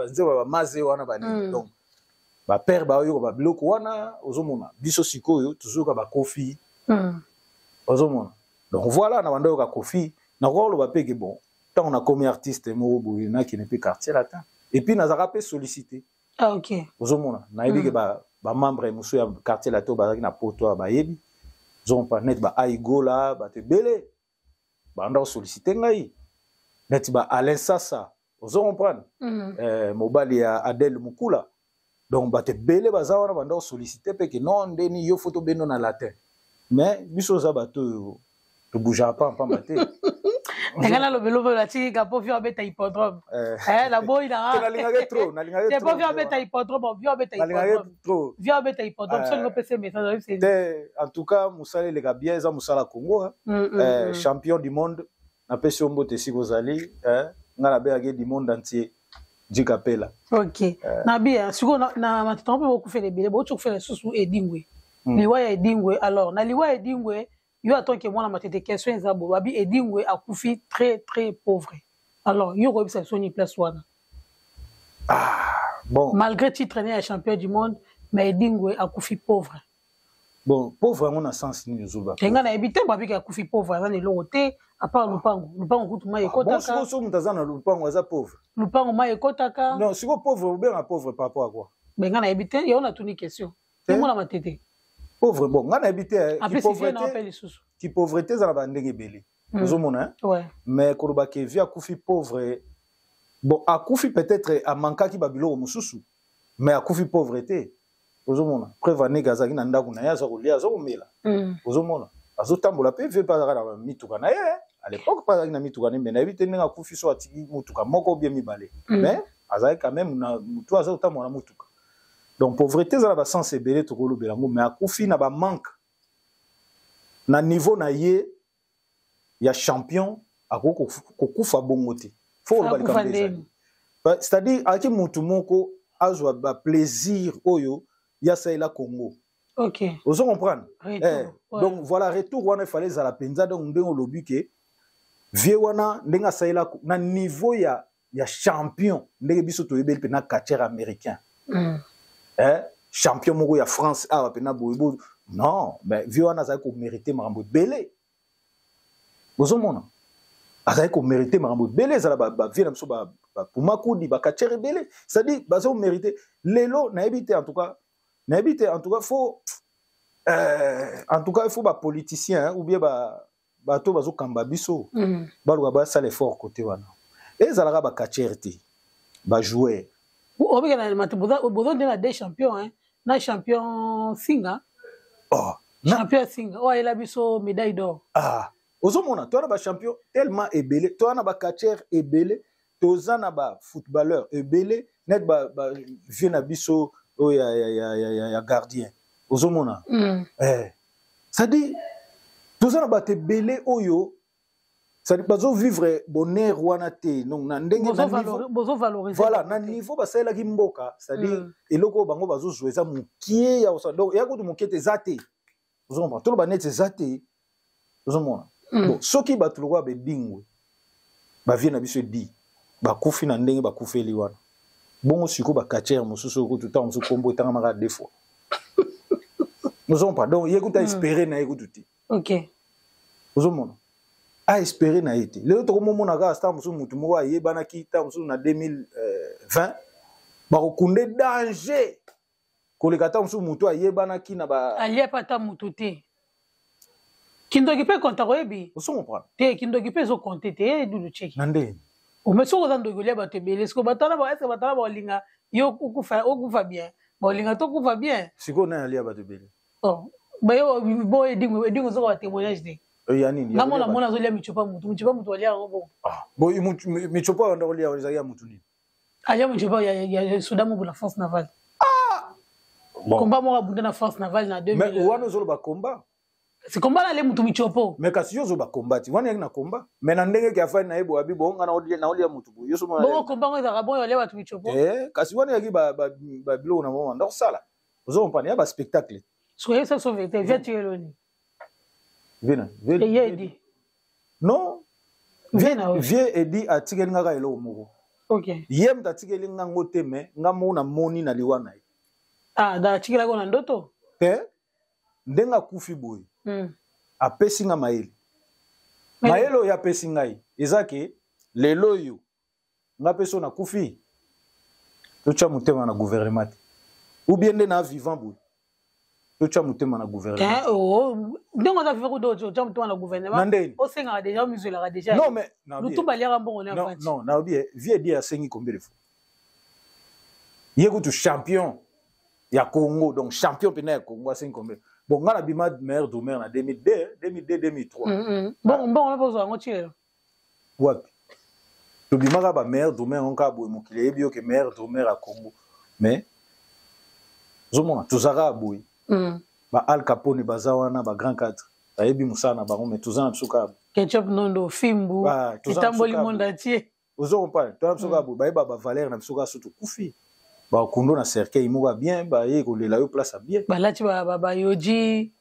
nzeba ba maze wana ba nini donc ba père ba oyo ba biloko wana ozomona biso sikoyo toujours ba Koffi ozomona donc voilà na bando ka Koffi na ko lo ba peke bon tant on a comme artiste mo boyina qui n'est plus quartier latin. Et puis nazaka pe sollicité ah ok ozomona na yebi ke ba membre musu ya quartier lato ba na poto ba yebi zon pa net ba aigola ba te belé ba ndo sollicité ngai net ba Alain Sassa ozo comprendre mobali ya Adèle Mukula donc ba te belé ba za wana ba ndo sollicité pe ke non ndeni yo photo beno na latin mais biso za ba to bouger pas baté Ngana lo belo la tiki ka po vio beta hippodrome. La boy na. Na linga trop, na linga trop. C'est pas vio beta hippodrome, vio beta hippodrome. Vio beta hippodrome, so no PC message c'est. En tout cas, Moussala les gabiens za Moussala Congo, champion du monde. Na pesi ombote sikozali, ngana be age du monde entier. Jikapela. OK. Na bien, siko na matitombe beaucoup fait les billets, beaucoup fait les sous Edingwe. Liwa ya Edingwe alors, na liwa Edingwe yo attend que moi la matete question ezabo babi Edingwe akufi très très pauvre. Alors yo ko bisa soni place wana. Bon. Malgré titre né champion du monde, mais Edingwe akufi pauvre. Bon, pauvre on a sens ni zoba. Tenga na ebite babi akufi pauvre za ni lote à part lupango kutuma ekotaka. Bon, so mutazana lupango za pauvre. Lupango ma ekotaka. Non, siko pauvre ou bien pauvre par rapport à quoi? Benga na ebite yo na tuni question. Moi la matete. Pauvre bon ngana habité qui pauvreté za ba ndenge belé ozomona ouais mais koloba ke via kufi pauvre bon akufi peut-être a manka ki babilo mususu mais akufi pauvreté ozomona preuve nega za kina ndaku na yaza kolia zo komela ozomona azotambola pe ve pa na mituka na ye à l'époque pas na mituka ne mais na habité ndenga kufi so atiki mutuka moko bien mibale mais azai quand même na mutu azotambola mutuka. Donc pauvreté ça va sens belé to kolo belango mais akufi na ba manque na niveau na ye ya champion akoko kokufa bongote faut le balikambe c'est-à-dire aki mutu moko azwa ba plaisir oyo ya saila Congo. OK vous comprendre donc voilà retour wana fallait za la penza donc ndengo lobi ke vie wana ndenga saila na niveau ya champion ndenge biso to yebeli pe na catcher américain champion moko ya France a pena boybo non mais viona za ko mériter marambo belé bozomona azai ko mériter marambo belé za ba viena so ba pumakudi ba kachere belé ça dit bazo mériter lelo na éviter en tout cas faut en tout cas il faut ba politicien ou bien ba to bazo kamba biso ba lo ba ça l'effort côté wana et za la ba kachere ba joueur o bien na matubuza bozo de la des champions hein na champion singa champion singa o ela biso médaille d'or ozomona to na ba champion tellement ebelé to na ba catcher ebelé to na ba footballeur ebelé net ba vieux na biso o ya gardien ozomona ça dit to na ba te belé oyo ça dit bazo vivre bonheur wana te non na ndenge na niveau valoriser voilà na niveau basela ki mboka ça dit eloko bango bazo jouer ça mukie ya osa donc ya ko mukie te zate ozomona to ba net zate ozomona bon soki batulwa be dingwe ba vie na biso di ba kufi na ndenge ba kufeli wana bongo siko ba catcher mususu ko tout temps musu kombo tanga maka deux fois nous on pas donc yekuta espérer na yekututi OK ozomona a espérer na été le to momo na ga sta musu mutu mo aye bana kita musu na 2020 ba kokunde danger ko le kata musu mutu aye bana ki na ba aye pata mutu te Kindoki pe konta koyebi. Vous comprenez? Te kindoki pe zo konte te dudu cheki. Nande. O meso ko zando golia bato bele sko batana ba est-ce batana ba linga yo okufa bien. Ba linga to kufa bien. Siko na ali abato bele. Oh. Ba yo bo edingo zo ba témoignage de. Yani. Ngamona mona zo lia michopa mutu alia ngo. Ah. Bo michopa ndo lia ozaia mutu ni. Alia michopa ya Soudan pour la force navale. Ah. Bon. Combat mo abunda na force navale na 2000. Mais wana zo ba combat. C'est combat là les mutu michopo. Mais kasi yo zo ba combat. Wana na combat. Mais na ndenge ki afani na ebo abi bo nga na olia mutu bo. Yo so mo. Bon combat ngo za bon yo lia batu michopo. Kasi wana yaki ba bilo na moment ndo sala. Vous comprenez ba spectacle. Soyez ça sauveté, viens tuer l'oni. Viens. Edi. Non. Viens Edi a tigeli ngaka elo moko. OK. Yem ta tigeli ngango teme ngamo na moni na liwana. Ah, da tigela ko na ndoto. Ndenga kufi boy. A pesi nga maele. Maelo ya pesi ngai. Ezake lelo yo. Nga peso na kufi. Tocha mutema na gouvernement. Ou bien na vivant boy. Tocha mutema na gouvernement. Ndenge za vivre do tocha mutema na gouvernement. O senga déjà musulaka déjà. Non mais nous tout baliaka mbongo na avance. Non, na bien, vie dia sengi combien de fois. Yego tu champion ya Congo donc champion pena ya Congo sengi combien. Bon ngala bima meilleur domaine en 2002, 2003. Bon on va poser un tir. Wapi. To bima ba meilleur domaine on ka boy mokile ebio ke meilleur domaine à Congo. Mais zomona tuzara boy. Ba Al Capone bazawana ba grand cadre. Ayebi musana ba mais tuzana psuka. Ketchup nondo fimbu. Itamboli monde entier. Ozo compare. Toi psuka boy ba Valère na psuka surtout kufi. Ba kundo na cercueil imoga bien ba ye ko lela yo place bien. Ba lati ba yoji.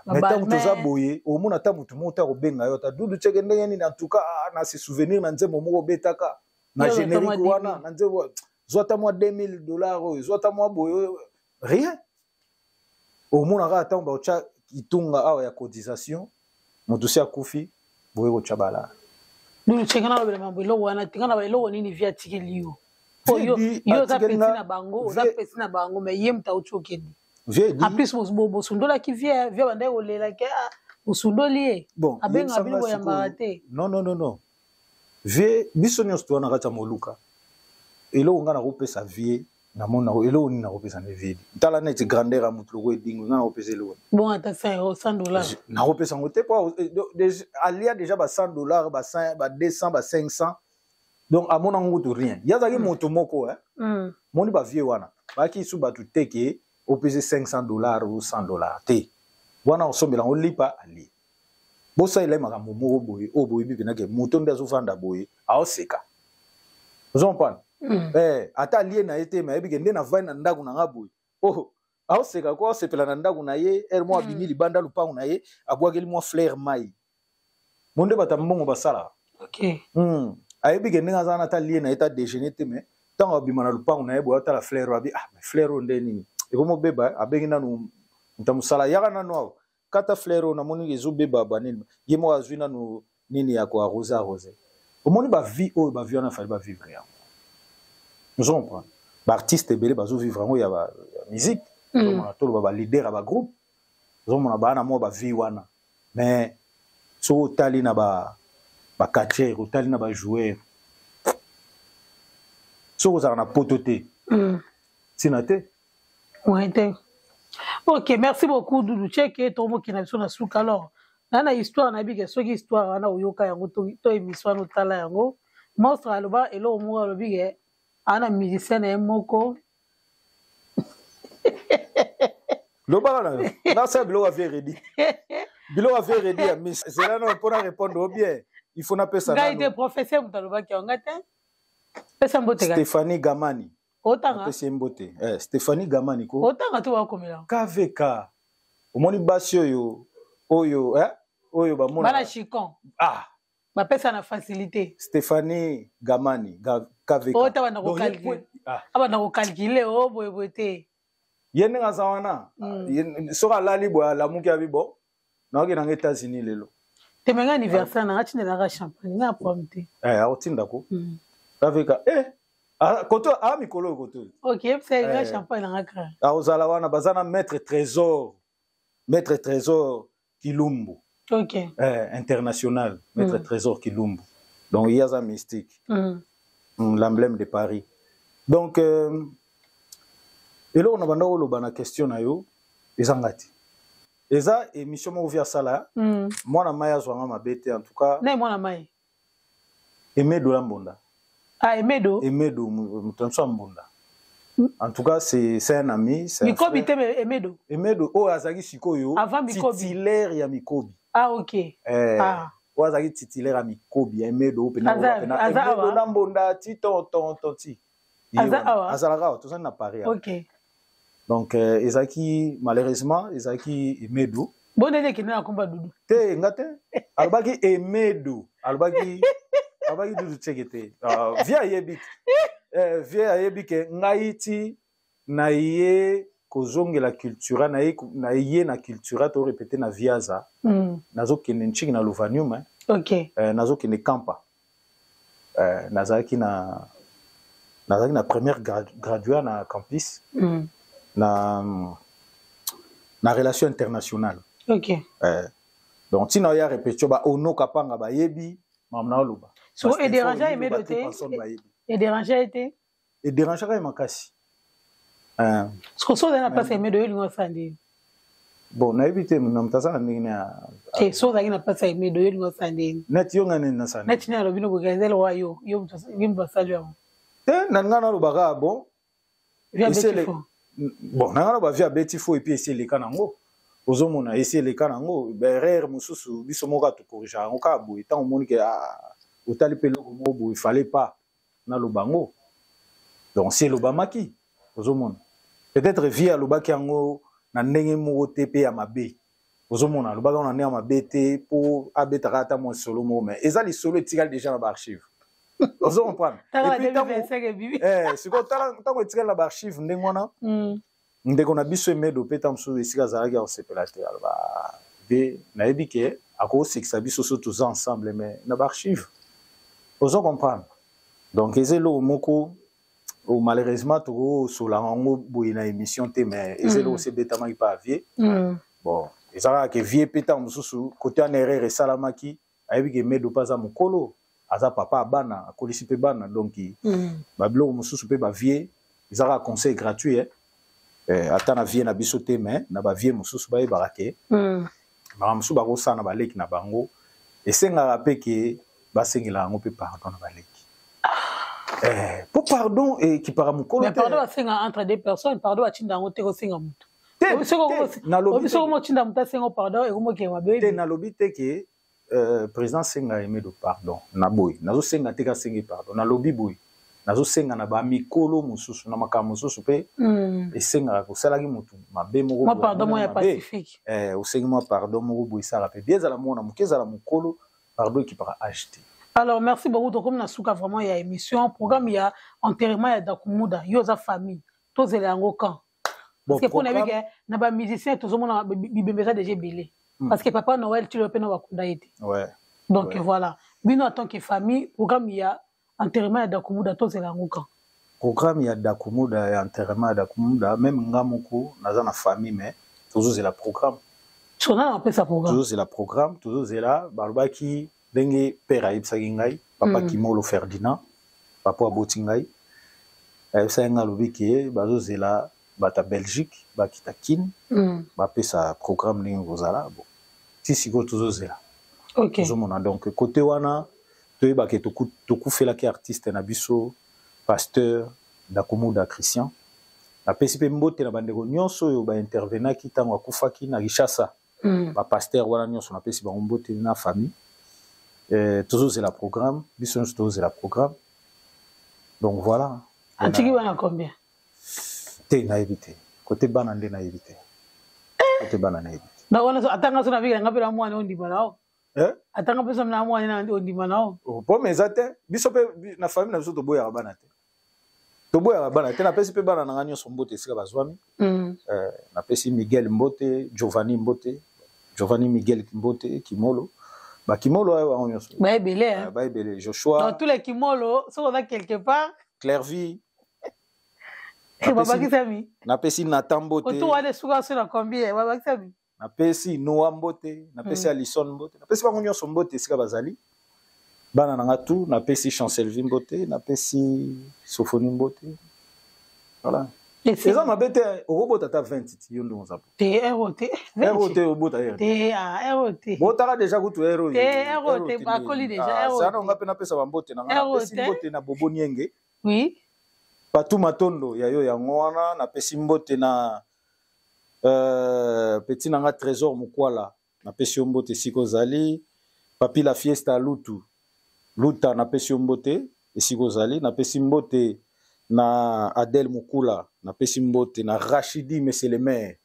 Mais tant tuza boye o mona ta mutu mota ko benga yo ta dudu cheke ndenge ni en tout cas na se souvenir na nzembo moko betaka. Na générique wana na nzembo zota moi $2000 zota moi boye rien. Au moins on a atteint ba kitunga awa ya cotisation mutusia kufi boye ko chabala nous chekana ba mambo lo wana tingana ba lo nini via tikeliyo yo za pesina bango za pesina bango mais yem ta uchokedi en plus bo sundola ki via banda ko lela ke usundoli bon abenga bilo ya marate non vie bisonyo sto na kata moluka elo ngana ko pesa vie na mona elo ni na ko pesa ne vie tala net grandeur a mutu ko dingo ngana ko pesa elo bon ata $100 na ko pesa ngote pas alia déjà ba $100 ba 100 ba 200 ba 500 donc a mona ngutu rien yaza ki moto moko moni ba vie wana ba ki su ba tu teke o pesa $500 ou $100 te wana o sombela o lipa ali bosa ile maka momo boye o boye bi na ke moto ndazo fanda boye a oseka vous comprenez ata lié na été mais ebi kende na vai na ndaku na ngaboy a oseka ko sepela na ndaku na ye mo abimi libanda lupangu na ye abwakeli mo fleur mai monde batambongo basala OK a ebi kende nga zana ata lié na état déjeuner te mais tant abima na lupangu na ye bo ata la fleur abi mais fleur onde nini e ko mo beba abengi na nu ntamusala yaka na no kata fleur na moni ezo beba banini ye mo azwina no nini ya ko arroser omoni ba vie o ba vie na fali ba vivre ya nous comprenons l'artiste belé bazo vivre ngo ya ba musique on to ba leader ba groupe nous mona ba na mo ba vie wana mais so tali na ba catcher tali na ba joueur so za na pototé sinate ouais te OK merci beaucoup Doudou Cheke to mo kina biso na suka alors na histoire na bige soki histoire na oyoka yango to émission no tala yango monstre aloba elo mo alobige ana musicien na moko loba na ça bilo va faire ready bilo va faire ready miss c'est là non pour répondre bien il faut na pesa na gaide professeur mutaloba ki ngata pesa mbote Stéphanie Gamani otanga pesa mbote Stéphanie Gamani ko otanga to wakomela KVK omoni basi oyo ba mona bana chicon ba pesa na facilité Stéphanie Gamani KVK ota bana ko calculer abana ko calculer boyebote yene nga zawana soka lali bo la muki abibo na oke na États-Unis lelo temenga anniversaire na ngati na champagne na pomte aotinda ko KVK koto mikolo koto OK c'est na champagne na ngaka ozala wana bazana maître trésor Kilumbu Ok. International, Maître Trésor Kilumbu. Donc, il y a ça mystique. L'emblème de Paris. Donc, et là, on a une question à yo, les angati. Et ça, émission m'a ouvert ça là. Moi, na maya zwa ma bête en tout cas. Non, moi na maya. Emedo Lambonda. Ah, Emedo. Emedo, Mutanso Mbonda. En tout cas, c'est un ami. Mikobi te Emedo. Emedo, oh azagi sikoyo. Avant Mikobi. Titulaire ya Mikobi. Ah, ok. Oh azagi titulaire ya Mikobi. Emedo, Emedo Lambonda, ti tonti. Azalaga, tout ça n'a pas rien. Ok. Donc, Ezaki, malheureusement, Ezaki Emedo. Bon, il y a un combat doudou. Te, ngate. Albaki Emedo. Albaki doudou tchekete. Via yebik. Via yebik. Ngaiti, naie, kozonge la culture, naie na culture, to répéter na viaza. Nazo kenenchik na lovanium. Ok. Nazo kene kampa. Nazaki na première graduée na campus. Na relation internationale. Ok. Donc, si on a répété, ono kapanga ba yebi, mamna oluba. So, et déranger aimé de thé. Et déranger été. Et déranger aimé makasi. Ce qu'on soit dans la place aimé de l'union sandi. Bon, na évité, nous n'avons pas ça. Et so dans la place aimé de l'union sandi. Net yonga ne na sandi. Net na robino bugazel wa yo mba salu. Nangana lubaga bon. Via Betifo. Bon, nangana ba via Betifo et puis essayer les kanango. Ozomona essayer les kanango, berrer mususu biso moka to corriger ngoka bo etant moni que otali pelo mo bo il fallait pas na lubango. Donc c'est lobamaki ozomona. Peut-être via lobaki yango na ndenge mo TP ya mabe. Ozomona lobaka na ndenge mabe te pour abetaka ta mo solo mo mais ezali solo etikali déjà na ba archive. Vous comprenez? C'est quand on tire la archive, ndenge on a biso Emedo peta mso esika zalaki ya sepelate alba be na ebike ako sekisa biso so tous ensemble mais na archive. Vous comprenez? Donc ezelo moko ou malheureusement to so la ngo boye na émission te mais ezelo se betama pas vie. Bon, ezala ke vie peta mso côté en erreur salamaki ayebike Emedo pas za mukolo. Aza papa bana akolisi pe bana donc bablo mususu pe ba vie izara conseil gratuit atana vie na biso te mais na ba vie mususu ba barake ba mususu ba kosana ba leki na bango esenga rape ke ba sengela ngo pe pardon na ba leki pour pardon et qui para mukolo mais pardon asenga entre deux personnes pardon achinda ngo te ko senga mutu na lobi so mo chinda mutu senga pardon e ko mo ke mabe te na lobi te ke président senga aimé de pardon na boy nazo senga teka sengi pardon na lobby boy nazo senga na ba mikolo mususu na makamu mususu pe et senga ko salaki mutu mabe moko moi pardon moi ya pacifique au senga moi pardon moko boy ça rappelle bien za la mona mukeza la mukolo pardon qui para acheter. Alors merci beaucoup donc comme na souka vraiment il y a émission programme il y a enterrement ya Dakumuda yoza famille tozele yango quand parce que pour na bige na ba musicien tozomona bibembeza déjà belé. Parce que Papa Noël, tu le peux pas été. Ouais. Donc voilà. Bino en tant que famille, programme il y a enterrement à Dakumuda, toi c'est l'angouka. Programme il y a Dakumuda et enterrement à Dakumuda, même Ngamoko, dans la famille, mais toujours c'est la programme. Tu as appelé ça programme. Toujours c'est la programme, toujours c'est là. Barbaki, dengue père Aïb Sagingai, papa Kimolo Ferdinand, papa Abotingai. Aïb Sagingai Lobiki, bazo c'est là, bata Belgique, bakita Kin, bapé sa programme Ningozala. Bon. Si toujours là. Ok. Donc côté wana tu ba ke toku fait la ki artiste na biso pasteur Dakumuda Christian la PCP mbote na bandeko nyonso yo ba intervenant ki tango akufaki na Richassa ba pasteur wana nyonso na PCP mbote na famille toujours c'est la programme biso toujours c'est la programme donc voilà antiki wana combien te na éviter côté bana ndé na éviter côté bana na éviter. Na wana so atanga so na vika ngapi la mwana ondima nao atanga peso na mwana na ondima nao po mezate biso pe na famille na biso to boya bana te na pesi pe bana na nganyo so mbote sika bazwami na pesi Miguel Mbote Giovanni Miguel Mbote Kimolo ba Kimolo wa onyo so ba ebele ba ebele Joshua dans tous les Kimolo so on a quelque part Clairvy Baba Kisami na pesi Nathan Mbote autour de souka sur la combien Baba Kisami napesi Noah mbote, napesi Alison mbote, napesi bango nyonso mbote esika bazali. Bana nanga tout, napesi Chancelvie mbote, napesi Sophonie mbote. Voilà. Et ça m'a bête au robot tata 20 yondo nzapo. ROT. ROT au robot ailleurs. ROT. Botara déjà kutu ROT. ROT ba koli déjà ROT. Ça on ngapena pesa bambote na napesi mbote na Bobo Nienge. Oui. Patou Matondo ya yo yango wana napesi mbote na petit nanga Trésor Mukwala napesi mbote siko zali. Papi la Fiesta Lutu. Luta napesi mbote siko zali napesi mbote na Adel Mukula napesi mbote na Rachidi Monsieur le maire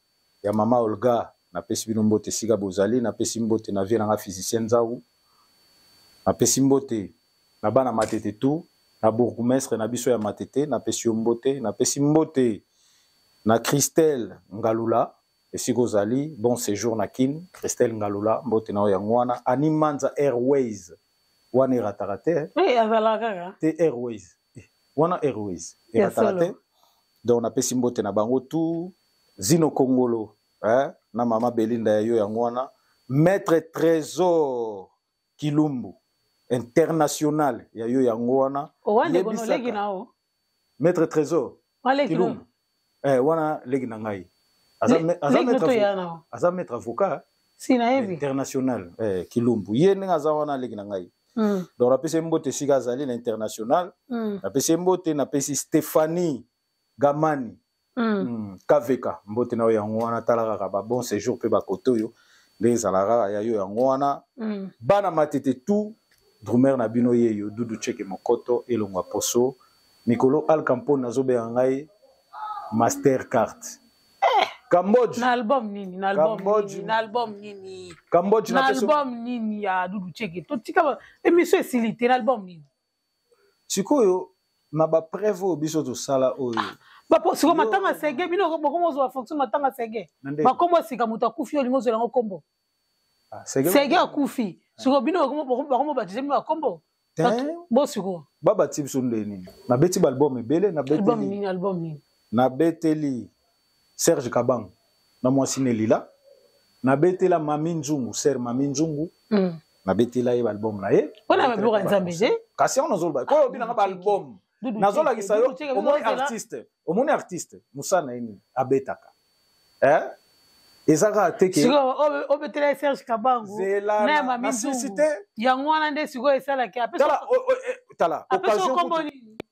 ya mama Olga napesi bino mbote sika bozali napesi mbote na vie nanga physicien Nzawu napesi mbote na bana matete tout na bourgmestre na biso ya matete napesi mbote napesi mbote na Christelle Ngalula esika ozali bon séjour na kin Christelle Ngalula mbote na yango wana Animanza Airways wana ratarate oui azalaka te Airways wana Airways ratarate donc napesi mbote na bango tout Zino Kongolo na mama Belinda ya yo yango wana Maître Trésor Kilumbu international ya yo yango wana Maître Trésor Kilumbu wana legi na ngai aza maître avocat international Kilumbu ye ndenge aza wana legi na ngai donc napesi mbote sika azali na international napesi mbote napesi Stéphanie Gamani KVK mbote na yo yango wana talaka ba bon séjour pe ba kotoyo ndenge ezalaka ya yo yango wana bana matete tout drumer na bino yeyo Dudu Cheke Mokoto elongwa poso Mikolo Alcampo nazobe ngai Mastercard Cambodge na album nini Cambodge na album nini ya Dudu Cheke to tika émission esilité na album nini sikoyo na ba preuve biso to sala oyo bapo siko matanga sege bino bokomo zo fonction matanga sege bakomo sika muta kufi olingo zo lango kombo sege akufi siko bino bokomo ba tizemi kombo bo siko baba tibso ndeni na beti album ebele na beti album nini na beteli Serge Kabang na mwasine lila na betela Mami Nzungu Ser Mami Nzungu na betela ye album na ye ona mabloka nzambe kasi on azolba ko bina ba album nazola kisayo omoni artiste musana ini abetaka ezaka teke siko obetela Serge Kabangu na Mami Nzungu yango wana nde siko esala ki apesa tala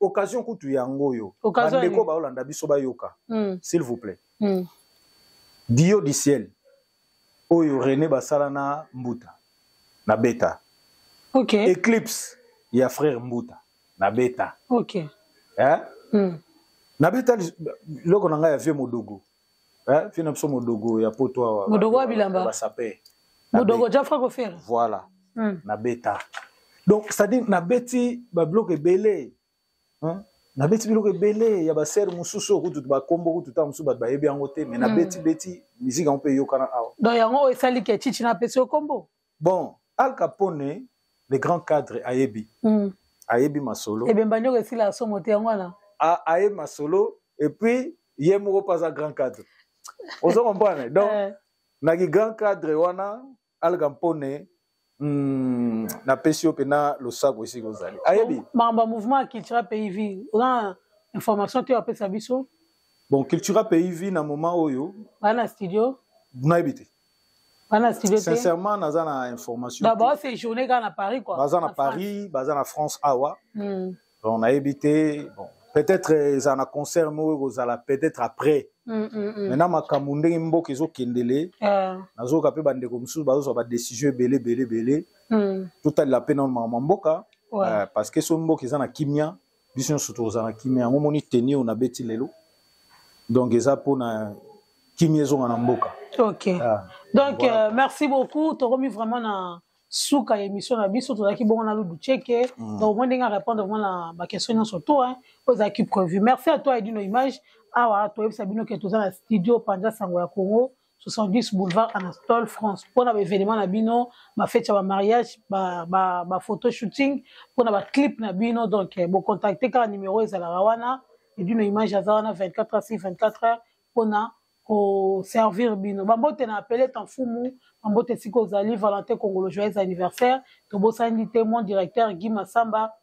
occasion kutu yango yo bandeko ba olanda biso bayoka s'il vous plaît Dio du ciel oyo René basala na Mbuta na beta Eclipse ya frère Mbuta na beta na beta loko na ngai ya vie modogo fina biso modogo ya poto modogo wa bilamba basape modogo Jafra ko faire voilà na beta donc ça dit na beti ba bloc ebele na beti biloko ebele ya ba ser mususu kutu ba kombo kutu ta musu ba yebi yango te mais na beti musique on peut yokana awa donc yango esali ke chichi na pesi kombo bon Al Capone le grand cadre ayebi masolo et ben banyo esila so mote yango na ayebi masolo et puis yemo pas un grand cadre ozo comprendre donc na grand cadre wana Al Capone na pesio pena lo sago ici kozali ayebi mamba mouvement culturel pays vie on a information tu appelle ça biso bon culturel pays vie na moment oyo bana studio na ebité bana studio sincèrement naza na information d'abord c'est journée quand à Paris quoi baza na Paris baza na France awa on a évité bon peut-être ça na concert mo kozala peut-être après maintenant makambo ndenge mboka ezokendele nazoka pe bandeko mosusu bazozwa ba décision belé tout à la peine mboka parce que so mboka eza na kimia biso surtout eza na kimia ngo moni tenir on a beti lelo donc eza pona kimia zo na mboka donc merci beaucoup to remis vraiment na suka émission na biso to zaki bongo na Dudu Cheke donc moi ndinga répondre vraiment na ba question surtout aux équipes prévues merci à toi Edino Image awa to yebisa bino ke toza na studio Panja Sango ya Congo 70 boulevard Anatole France pour na événement na bino ma fête ya mariage ba photo shooting pour na ba clip na bino donc bon contacter ka numéro ezala wana Edino Image aza wana 24h sur 24h pour na pour servir bino. Bambote na appelé tant fumu, bambote siko zali Valentin Congolo joyeux anniversaire. Tobo sanité mon directeur Guy Massamba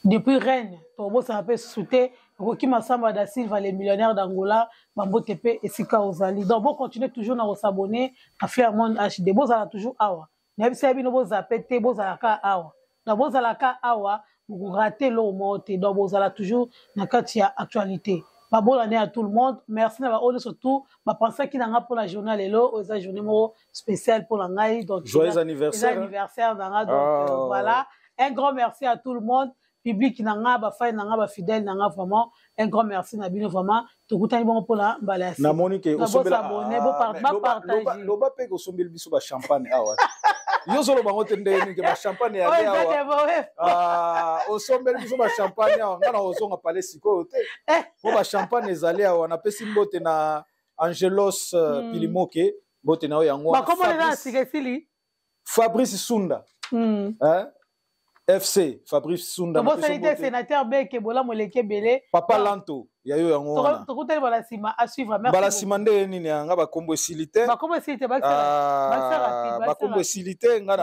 depuis Rennes. Tobo ça appelle souté Rocky Massamba da Silva les millionnaires d'Angola, bambote pe esika ozali. Donc bon continuer toujours à s'abonner à Flair Monde HD. Bo za toujours awa. Na bisa bino bo za pété bo za ka awa. Na bo za la ka awa, vous ratez l'eau monte. Donc bo za toujours na katia actualité. Bonne année à tout le monde. Merci d'avoir surtout. Je pense qu'il y a pour la journée l'élo, une journée spéciale pour la Ngaï. Donc joyeux anniversaire. Joyeux anniversaire donc voilà. Un grand merci à tout le monde. Public nanga ba fay nanga ba fidèle nanga vraiment un grand merci na bino vraiment. To kutani bon pour la balasi. Na Monique au sombela abonné bo partager. Loba pe ko sombel biso ba champagne awa. Yo solo bango tende ni ke ba champagne ya awa. Au sombel biso ba champagne awa ngana ozonga pale siko te. Po ba champagne ezali awa na pesi mbote na Angelos Pilimoke mbote na yango. Ba comment na sikesili? Fabrice Sunda. Hein? FC Fabrice Sunda. Bon sanitaire sénateur Beke bola moleke belé. Papa Lanto ya yo yango wana. To kuteli bala sima à suivre merci. Bala sima nde nini nga ba kombo silité. Ba kombo silité ba rapide. Ba kombo silité nga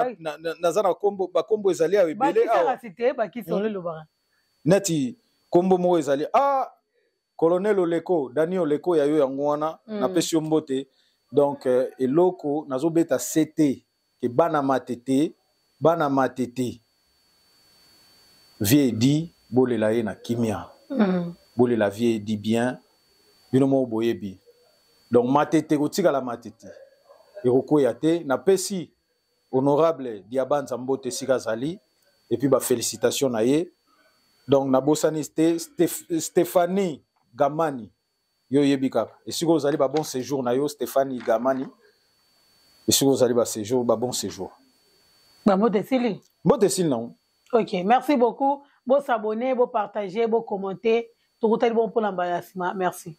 na zana kombo ba kombo ezali ya belé awa. Ba silité ba kisole lo bara. Neti kombo mo ezali Colonel Oleko, Daniel Oleko ya yo yango wana na pesi mbote. Donc eloko nazo beta CT ke bana matete vie dit bolé la na kimia bolé la vie dit bien bino mo boyebi donc matete ko tika la matete eroko yate na pesi honorable Diabanza Mbote Sikazali et puis ba félicitations na ye donc na bosani Stéphanie Gamani yo yebika et si vous allez ba bon séjour na yo Stéphanie Gamani et si vous allez ba séjour ba bon séjour ba Mbote Sili non. Ok, merci beaucoup. Bon s'abonner, bon partager, bon commenter. Tout le monde bon pour l'embarrassement. Merci.